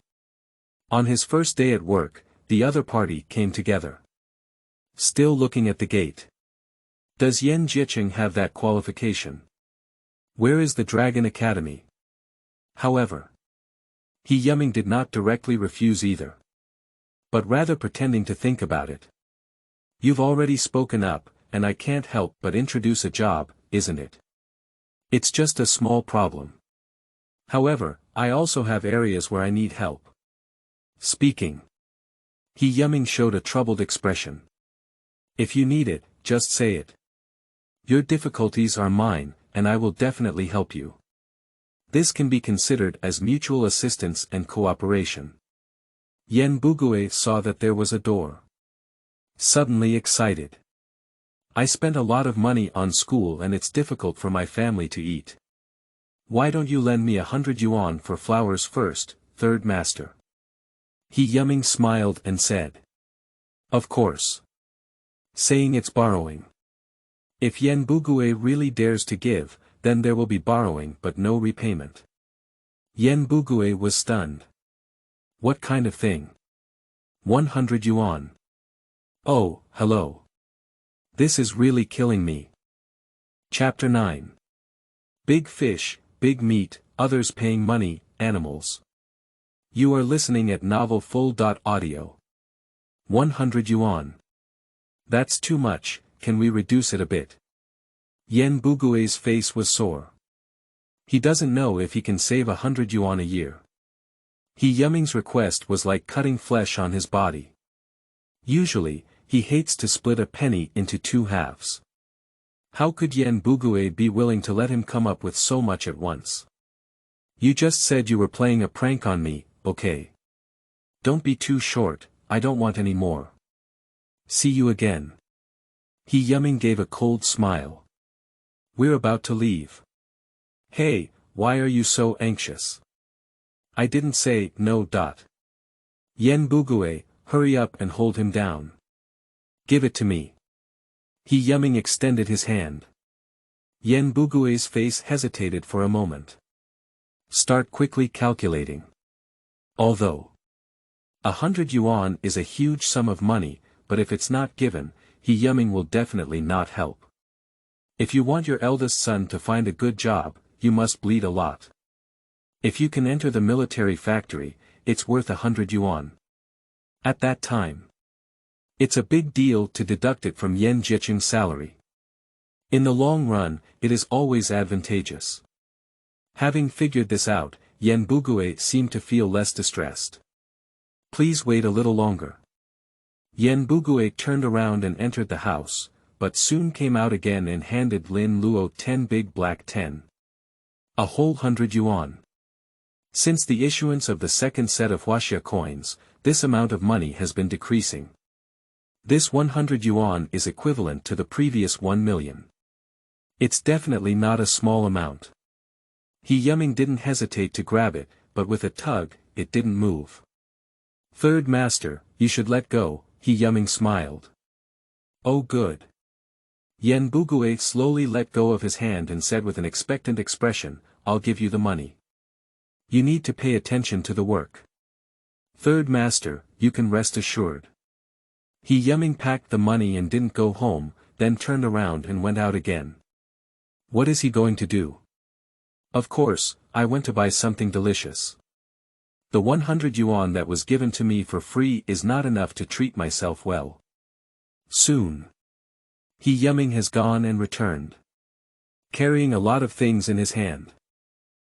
On his first day at work, the other party came together. Still looking at the gate. Does Yen Jiqing have that qualification? Where is the Dragon Academy? However, He Yuzhu did not directly refuse either, but rather pretending to think about it. You've already spoken up, and I can't help but introduce a job, isn't it? It's just a small problem. However, I also have areas where I need help. Speaking. He Yuzhu showed a troubled expression. If you need it, just say it. Your difficulties are mine, and I will definitely help you. This can be considered as mutual assistance and cooperation. Yen Bugue saw that there was a door. Suddenly excited. I spent a lot of money on school and it's difficult for my family to eat. Why don't you lend me 100 yuan for flowers first, third master? He Yuzhu smiled and said. Of course. Saying it's borrowing. If Yen Bugue really dares to give, then there will be borrowing but no repayment. Yen Bugue was stunned. What kind of thing? 100 yuan. Oh, hello. This is really killing me. Chapter 9. Big fish, big meat, others paying money, animals. You are listening at novel full.audio. 100 yuan. That's too much, can we reduce it a bit? Yen Bugue's face was sore. He doesn't know if he can save 100 yuan a year. He Yuzhu's request was like cutting flesh on his body. Usually, he hates to split a penny into two halves. How could Yen Bugue be willing to let him come up with so much at once? You just said you were playing a prank on me, okay? Don't be too short, I don't want any more. See you again. He Yuzhu gave a cold smile. We're about to leave. Hey, why are you so anxious? I didn't say no. Yen Bugue, hurry up and hold him down. Give it to me. He Yuzhu extended his hand. Yen Bugue's face hesitated for a moment. Start quickly calculating. Although 100 yuan is a huge sum of money, but if it's not given, He Yuzhu will definitely not help. If you want your eldest son to find a good job, you must bleed a lot. If you can enter the military factory, it's worth 100 yuan. At that time, it's a big deal to deduct it from Yen Jiqing's salary. In the long run, it is always advantageous. Having figured this out, Yen Bugue seemed to feel less distressed. Please wait a little longer. Yen Bugue turned around and entered the house, but soon came out again and handed Lin Luo 10 big black 10. A whole 100 yuan. Since the issuance of the second set of Huaxia coins, this amount of money has been decreasing. This 100 yuan is equivalent to the previous 1 million. It's definitely not a small amount. He Yuzhu didn't hesitate to grab it, but with a tug, it didn't move. Third master, you should let go, He Yuzhu smiled. Oh good. Yen Bugue slowly let go of his hand and said with an expectant expression, I'll give you the money. You need to pay attention to the work. Third master, you can rest assured. He Yuzhu packed the money and didn't go home, then turned around and went out again. What is he going to do? Of course, I went to buy something delicious. The 100 yuan that was given to me for free is not enough to treat myself well. Soon. He Yuzhu has gone and returned. Carrying a lot of things in his hand.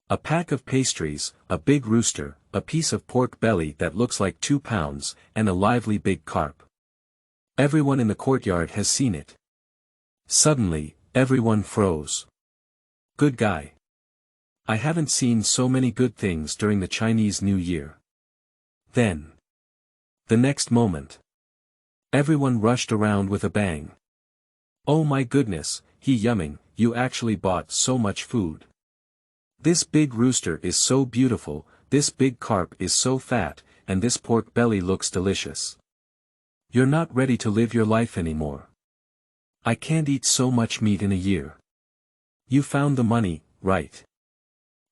A pack of pastries, a big rooster, a piece of pork belly that looks like 2 pounds, and a lively big carp. Everyone in the courtyard has seen it. Suddenly, everyone froze. Good guy. I haven't seen so many good things during the Chinese New Year. Then. The next moment. Everyone rushed around with a bang. Oh my goodness, He Yuzhu, you actually bought so much food. This big rooster is so beautiful, this big carp is so fat, and this pork belly looks delicious. You're not ready to live your life anymore. I can't eat so much meat in a year. You found the money, right?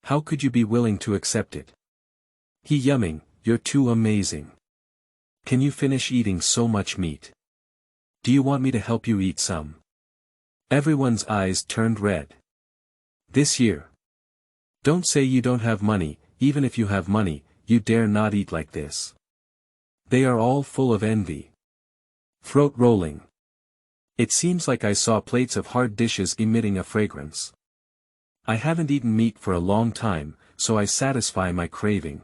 How could you be willing to accept it? He Yuzhu, you're too amazing. Can you finish eating so much meat? Do you want me to help you eat some? Everyone's eyes turned red. This year. Don't say you don't have money, even if you have money, you dare not eat like this. They are all full of envy. Throat rolling. It seems like I saw plates of hard dishes emitting a fragrance. I haven't eaten meat for a long time, so I satisfy my craving.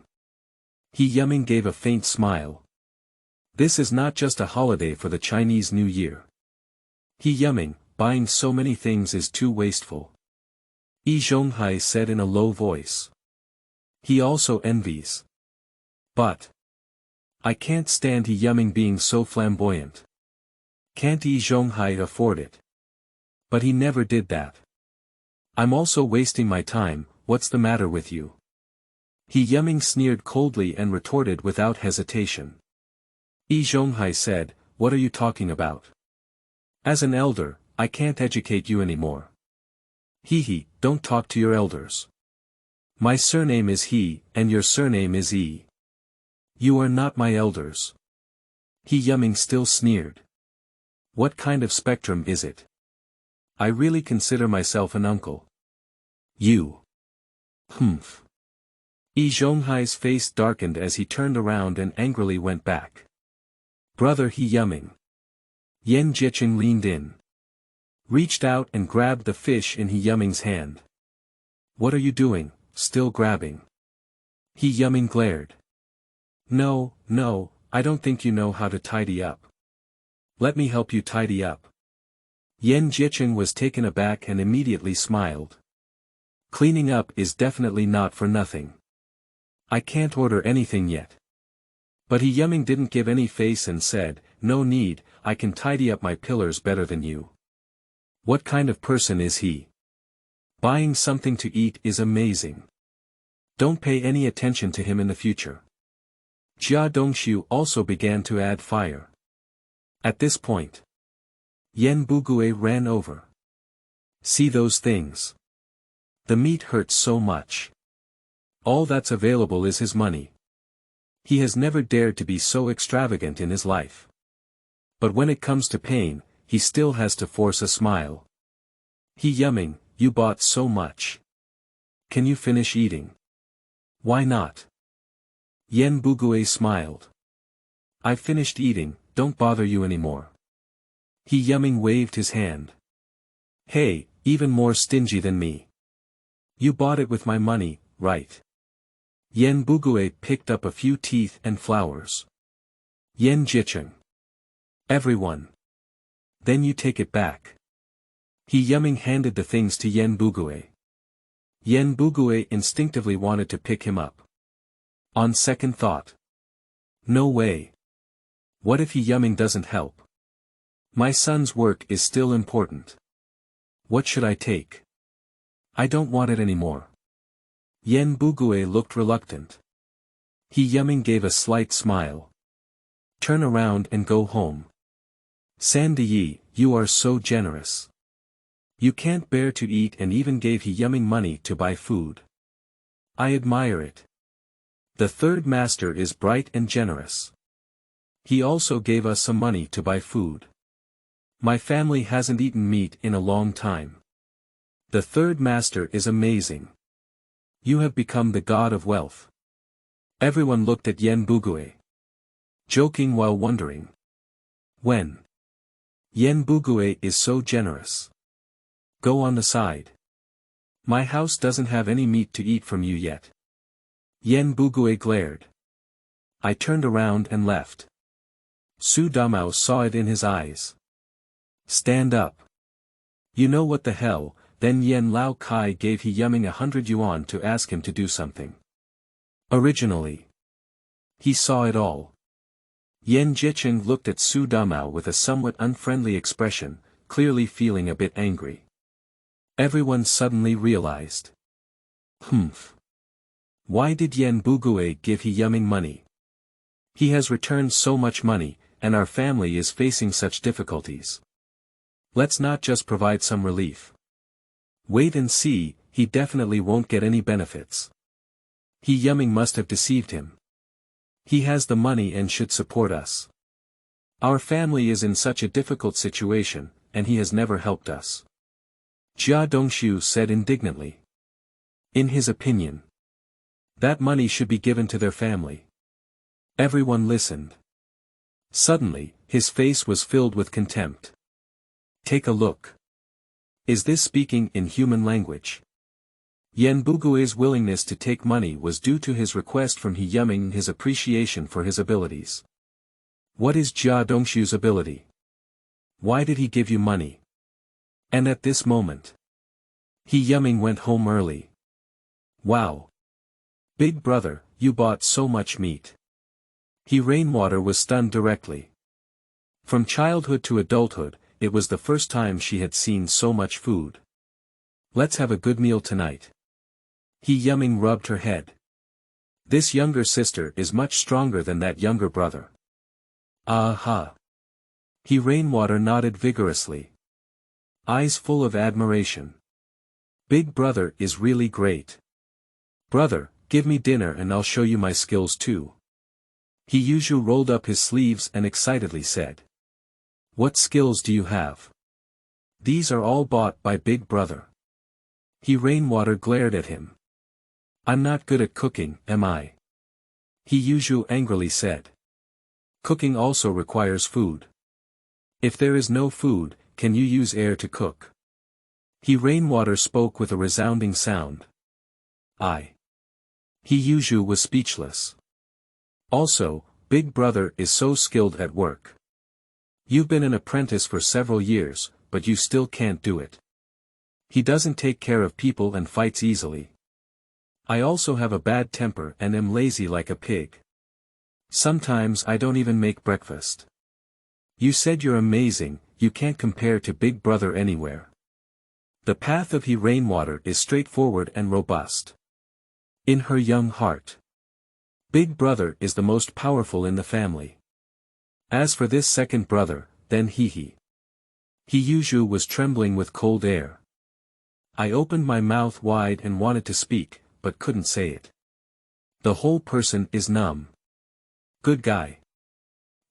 He Yuzhu gave a faint smile. This is not just a holiday for the Chinese New Year. He Yuzhu, buying so many things is too wasteful. He Zhonghai said in a low voice. He also envies. But. I can't stand He Yuzhu being so flamboyant. Can't He Zhonghai afford it? But he never did that. I'm also wasting my time, what's the matter with you? He Yuzhu sneered coldly and retorted without hesitation. He Zhonghai said, what are you talking about? As an elder, I can't educate you anymore. He, don't talk to your elders. My surname is He, and your surname is E. You are not my elders. He Yuzhu still sneered. What kind of spectrum is it? I really consider myself an uncle. You. Humph. He Zhonghai's face darkened as he turned around and angrily went back. Brother He Yuzhu. Yan Jiqing leaned in. Reached out and grabbed the fish in He Yuzhu's hand. What are you doing, still grabbing? He Yuzhu glared. No, I don't think you know how to tidy up. Let me help you tidy up. Yan Jiqing was taken aback and immediately smiled. Cleaning up is definitely not for nothing. I can't order anything yet. But He Yuzhu didn't give any face and said, no need, I can tidy up my pillars better than you. What kind of person is he? Buying something to eat is amazing. Don't pay any attention to him in the future. Jia Dongshu also began to add fire. At this point, Yan Bugue ran over. See those things? The meat hurts so much. All that's available is his money. He has never dared to be so extravagant in his life. But when it comes to pain, he still has to force a smile. He Yuzhu, you bought so much. Can you finish eating? Why not? Yan Bugue smiled. I've finished eating, don't bother you anymore. He Yuzhu waved his hand. Hey, even more stingy than me. You bought it with my money, right? Yan Bugue picked up a few teeth and flowers. Yan Jiqing. Everyone. Then you take it back. He Yuzhu handed the things to Yan Bugue. Yan Bugue instinctively wanted to pick him up. On second thought. No way. What if He Yuzhu doesn't help? My son's work is still important. What should I take? I don't want it anymore. Yan Bugue looked reluctant. He Yuzhu gave a slight smile. Turn around and go home. Sandiyi, you are so generous. You can't bear to eat and even gave He Yuzhu money to buy food. I admire it. The third master is bright and generous. He also gave us some money to buy food. My family hasn't eaten meat in a long time. The third master is amazing. You have become the god of wealth. Everyone looked at Yan Bugue. Joking while wondering. When? Yan Bugue is so generous. Go on the side. My house doesn't have any meat to eat from you yet. Yan Bugue glared. I turned around and left. Su Damao saw it in his eyes. Stand up. You know what the hell, then Yen Lao Kai gave He Yuming 100 yuan to ask him to do something. Originally, he saw it all. Yen Jiqing looked at Su Damao with a somewhat unfriendly expression, clearly feeling a bit angry. Everyone suddenly realized. Why did Yen Bugue give He Yuming money? He has returned so much money, and our family is facing such difficulties. Let's not just provide some relief. Wait and see, he definitely won't get any benefits. He Yuming must have deceived him. He has the money and should support us. Our family is in such a difficult situation, and he has never helped us. Jia Dongshu said indignantly. In his opinion, that money should be given to their family. Everyone listened. Suddenly, his face was filled with contempt. Take a look. Is this speaking in human language? Yen Bugue's willingness to take money was due to his request from He Yuming and his appreciation for his abilities. What is Jia Dongshu's ability? Why did he give you money? And at this moment, He Yuming went home early. Wow! Big brother, you bought so much meat. He Rainwater was stunned directly. From childhood to adulthood, it was the first time she had seen so much food. Let's have a good meal tonight. He Yuming rubbed her head. This younger sister is much stronger than that younger brother. Aha! He Rainwater nodded vigorously. Eyes full of admiration. Big brother is really great. Brother, give me dinner and I'll show you my skills too. He Yuzhu rolled up his sleeves and excitedly said. What skills do you have? These are all bought by Big brother. He Rainwater glared at him. I'm not good at cooking, am I? He Yuzhu angrily said. Cooking also requires food. If there is no food, can you use air to cook? He Rainwater spoke with a resounding sound. He Yuzhu was speechless. Also, Big brother is so skilled at work. You've been an apprentice for several years, but you still can't do it. He doesn't take care of people and fights easily. I also have a bad temper and am lazy like a pig. Sometimes I don't even make breakfast. You said you're amazing, you can't compare to Big brother anywhere. The path of He Rainwater is straightforward and robust. In her young heart, Big brother is the most powerful in the family. As for this second brother, then He Yuzhu was trembling with cold air. I opened my mouth wide and wanted to speak, but couldn't say it. The whole person is numb. Good guy.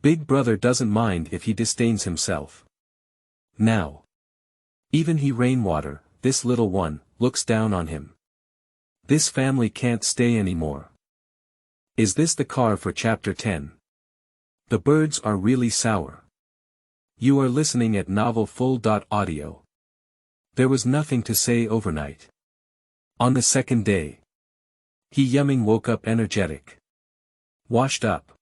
Big brother doesn't mind if he disdains himself. Now, even He Rainwater, this little one, looks down on him. This family can't stay anymore. Is this the car for chapter 10? The birds are really sour. You are listening at Novel Full.audio. There was nothing to say overnight. On the second day, He Yuming woke up energetic. Washed up.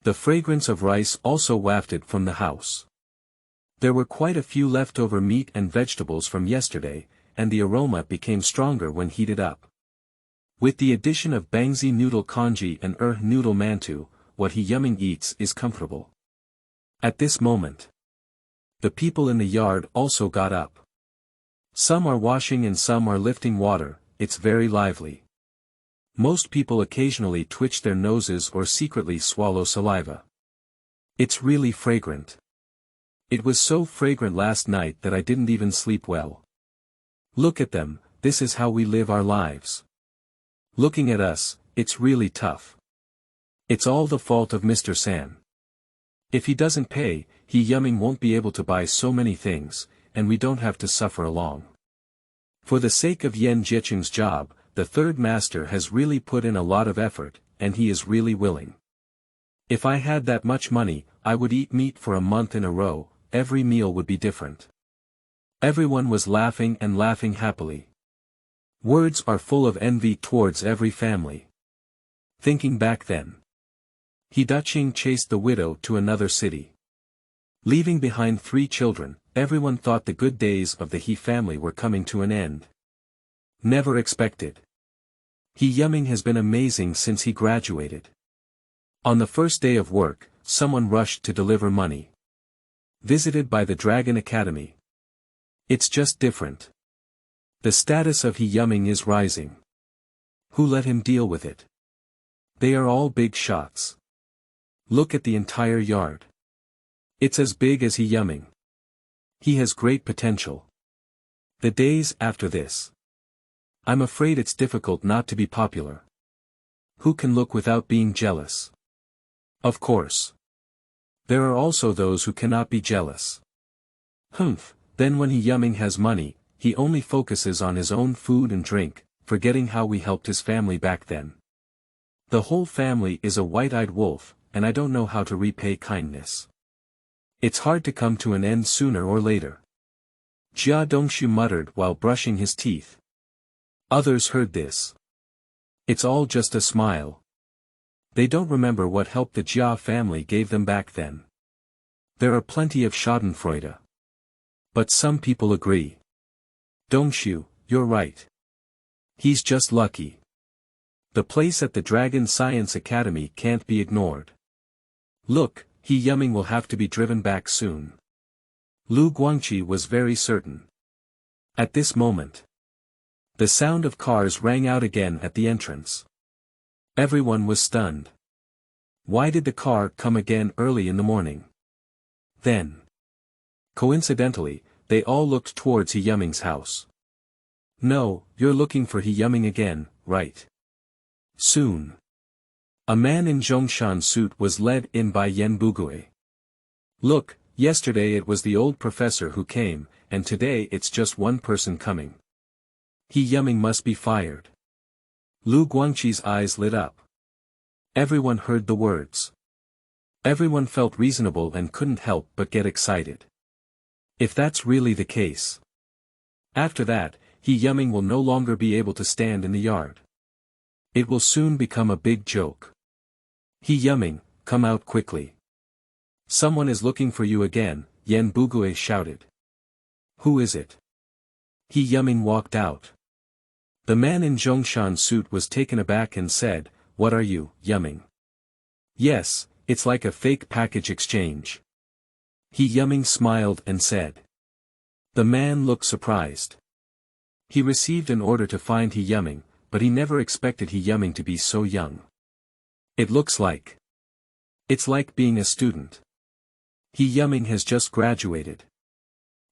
The fragrance of rice also wafted from the house. There were quite a few leftover meat and vegetables from yesterday, and the aroma became stronger when heated up. With the addition of bangzi noodle congee and noodle mantu, what He Yuming eats is comfortable. At this moment, the people in the yard also got up. Some are washing and some are lifting water, it's very lively. Most people occasionally twitch their noses or secretly swallow saliva. It's really fragrant. It was so fragrant last night that I didn't even sleep well. Look at them, this is how we live our lives. Looking at us, it's really tough. It's all the fault of Mr. San. If he doesn't pay, He Yuming won't be able to buy so many things, and we don't have to suffer along. For the sake of Yen Jiqing's job, the third master has really put in a lot of effort, and he is really willing. If I had that much money, I would eat meat for a month in a row, every meal would be different. Everyone was laughing and laughing happily. Words are full of envy towards every family. Thinking back then, He Daqing chased the widow to another city. Leaving behind 3 children, everyone thought the good days of the He family were coming to an end. Never expected. He Yuzhu has been amazing since he graduated. On the first day of work, someone rushed to deliver money. Visited by the Dragon Academy. It's just different. The status of He Yuzhu is rising. Who let him deal with it? They are all big shots. Look at the entire yard. It's as big as He Yuzhu. He has great potential. The days after this. I'm afraid it's difficult not to be popular. Who can look without being jealous? Of course. There are also those who cannot be jealous. Then when He Yuzhu has money, he only focuses on his own food and drink, forgetting how we helped his family back then. The whole family is a white-eyed wolf, and I don't know how to repay kindness. It's hard to come to an end sooner or later. Jia Dongshu muttered while brushing his teeth. Others heard this. It's all just a smile. They don't remember what help the Jia family gave them back then. There are plenty of schadenfreude. But some people agree. Dongshu, you're right. He's just lucky. The place at the Dragon Science Academy can't be ignored. Look, He Yuzhu will have to be driven back soon. Lu Guangqi was very certain. At this moment, the sound of cars rang out again at the entrance. Everyone was stunned. Why did the car come again early in the morning? Then, coincidentally, they all looked towards He Yuzhu's house. No, you're looking for He Yuzhu again, right? Soon. A man in Zhongshan suit was led in by Yan Bugui. Look, yesterday it was the old professor who came, and today it's just one person coming. He Yuzhu must be fired. Lu Guangqi's eyes lit up. Everyone heard the words. Everyone felt reasonable and couldn't help but get excited. If that's really the case. After that, He Yuzhu will no longer be able to stand in the yard. It will soon become a big joke. He Yuzhu, come out quickly. Someone is looking for you again, Yan Bugui shouted. Who is it? He Yuzhu walked out. The man in Zhongshan suit was taken aback and said, What are you, Yuzhu? Yes, it's like a fake package exchange. He Yuzhu smiled and said. The man looked surprised. He received an order to find He Yuzhu, but he never expected He Yuzhu to be so young. It looks like. It's like being a student. He Yuzhu has just graduated.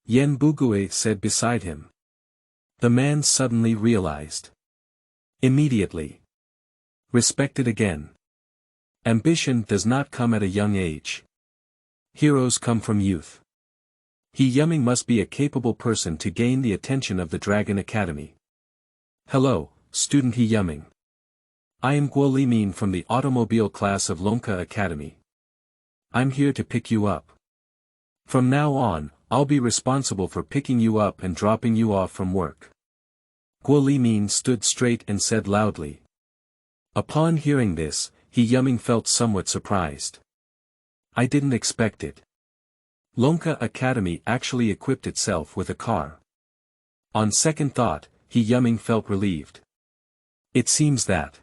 Yan Bugui said beside him. The man suddenly realized. Immediately. Respected again. Ambition does not come at a young age. Heroes come from youth. He Yuzhu must be a capable person to gain the attention of the Dragon Academy. Hello, student He Yuzhu. I am Guo Limin from the automobile class of Lonka Academy. I'm here to pick you up. From now on, I'll be responsible for picking you up and dropping you off from work. Guo Limin stood straight and said loudly. Upon hearing this, He Yuzhu felt somewhat surprised. I didn't expect it. Lonka Academy actually equipped itself with a car. On second thought, He Yuzhu felt relieved. It seems that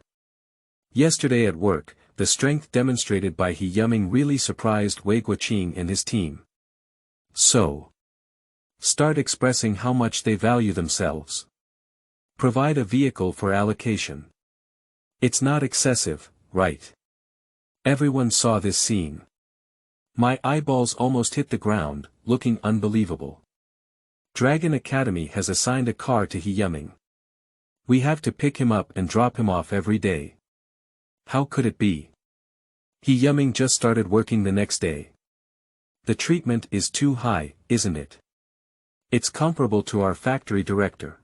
yesterday at work, the strength demonstrated by He Yuzhu really surprised Wei Guoqing and his team. So, start expressing how much they value themselves. Provide a vehicle for allocation. It's not excessive, right? Everyone saw this scene. My eyeballs almost hit the ground, looking unbelievable. Dragon Academy has assigned a car to He Yuzhu. We have to pick him up and drop him off every day. How could it be? He Yuzhu just started working the next day. The treatment is too high, isn't it? It's comparable to our factory director.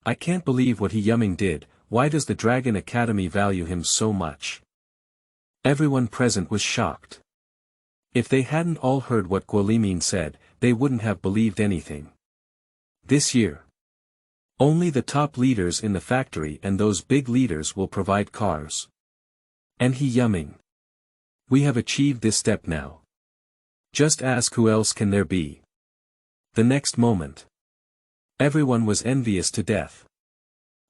I can't believe what He Yuzhu did. Why does the Dragon Academy value him so much? Everyone present was shocked. If they hadn't all heard what Guo Limin said, they wouldn't have believed anything. This year, only the top leaders in the factory and those big leaders will provide cars. And He Yuzhu. We have achieved this step now. Just ask who else can there be. The next moment, everyone was envious to death.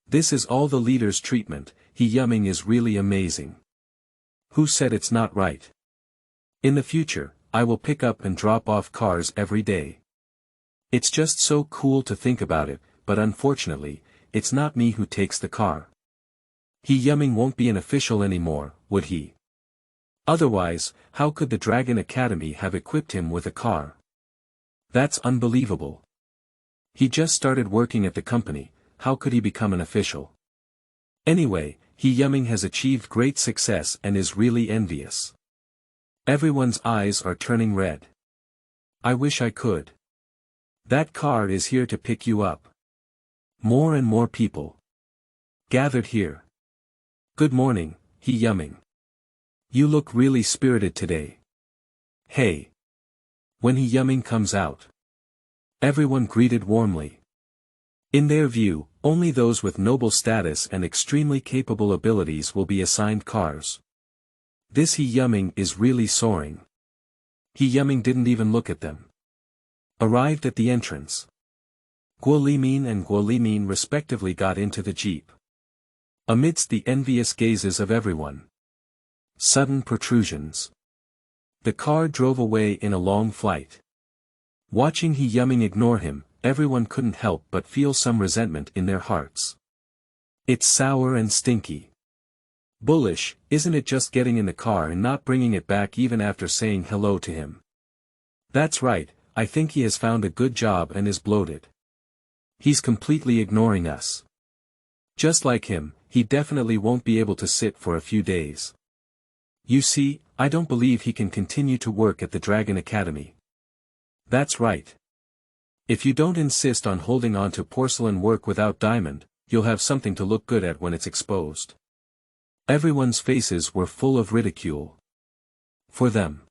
This is all the leader's treatment. He Yuzhu is really amazing. Who said it's not right? In the future, I will pick up and drop off cars every day. It's just so cool to think about it, but unfortunately, it's not me who takes the car. He Yuzhu won't be an official anymore, would he? Otherwise, how could the Dragon Academy have equipped him with a car? That's unbelievable. He just started working at the company, how could he become an official? Anyway, He Yuzhu has achieved great success and is really envious. Everyone's eyes are turning red. I wish I could. That car is here to pick you up. More and more people gathered here. Good morning, He Yuzhu. You look really spirited today. Hey. When He Yuzhu comes out, everyone greeted warmly. In their view, only those with noble status and extremely capable abilities will be assigned cars. This He Yuzhu is really soaring. He Yuzhu didn't even look at them. Arrived at the entrance. Guo Limin and Guo Limin respectively got into the jeep. Amidst the envious gazes of everyone. Sudden protrusions. The car drove away in a long flight. Watching He Yuzhu ignore him, everyone couldn't help but feel some resentment in their hearts. It's sour and stinky. Bullish, isn't it, just getting in the car and not bringing it back even after saying hello to him? That's right, I think he has found a good job and is bloated. He's completely ignoring us. Just like him, he definitely won't be able to sit for a few days. You see, I don't believe he can continue to work at the Dragon Academy. That's right. If you don't insist on holding on to porcelain work without diamond, you'll have something to look good at when it's exposed. Everyone's faces were full of ridicule. For them.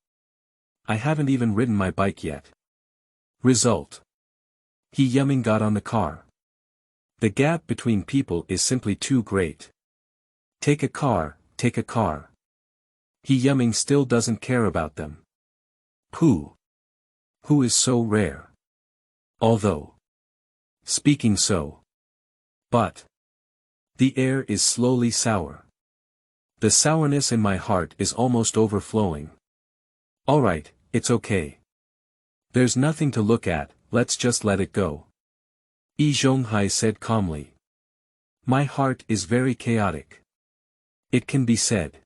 I haven't even ridden my bike yet. Result. He Yuzhu got on the car. The gap between people is simply too great. Take a car, take a car. He Yuzhu still doesn't care about them. Who is so rare. Although. Speaking so. But. The air is slowly sour. The sourness in my heart is almost overflowing. Alright, it's okay. There's nothing to look at, let's just let it go. He Yuzhu said calmly. My heart is very chaotic. It can be said.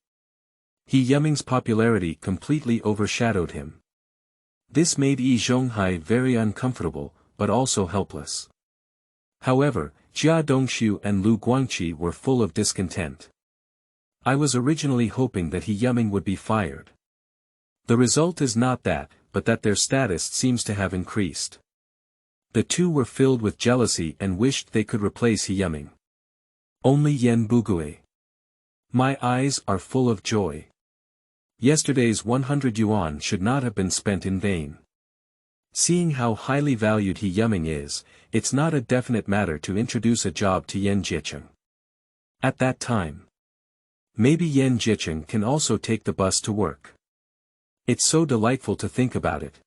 He Yuzhu's popularity completely overshadowed him. This made He Yuzhu very uncomfortable, but also helpless. However, Jia Dongshu and Lu Guangqi were full of discontent. I was originally hoping that He Yuzhu would be fired. The result is not that, but that their status seems to have increased. The two were filled with jealousy and wished they could replace He Yuzhu. Only Yen Bugue. My eyes are full of joy. Yesterday's 100 yuan should not have been spent in vain. Seeing how highly valued He Yuzhu is, it's not a definite matter to introduce a job to Yen Jicheng. At that time. Maybe Yen Jicheng can also take the bus to work. It's so delightful to think about it.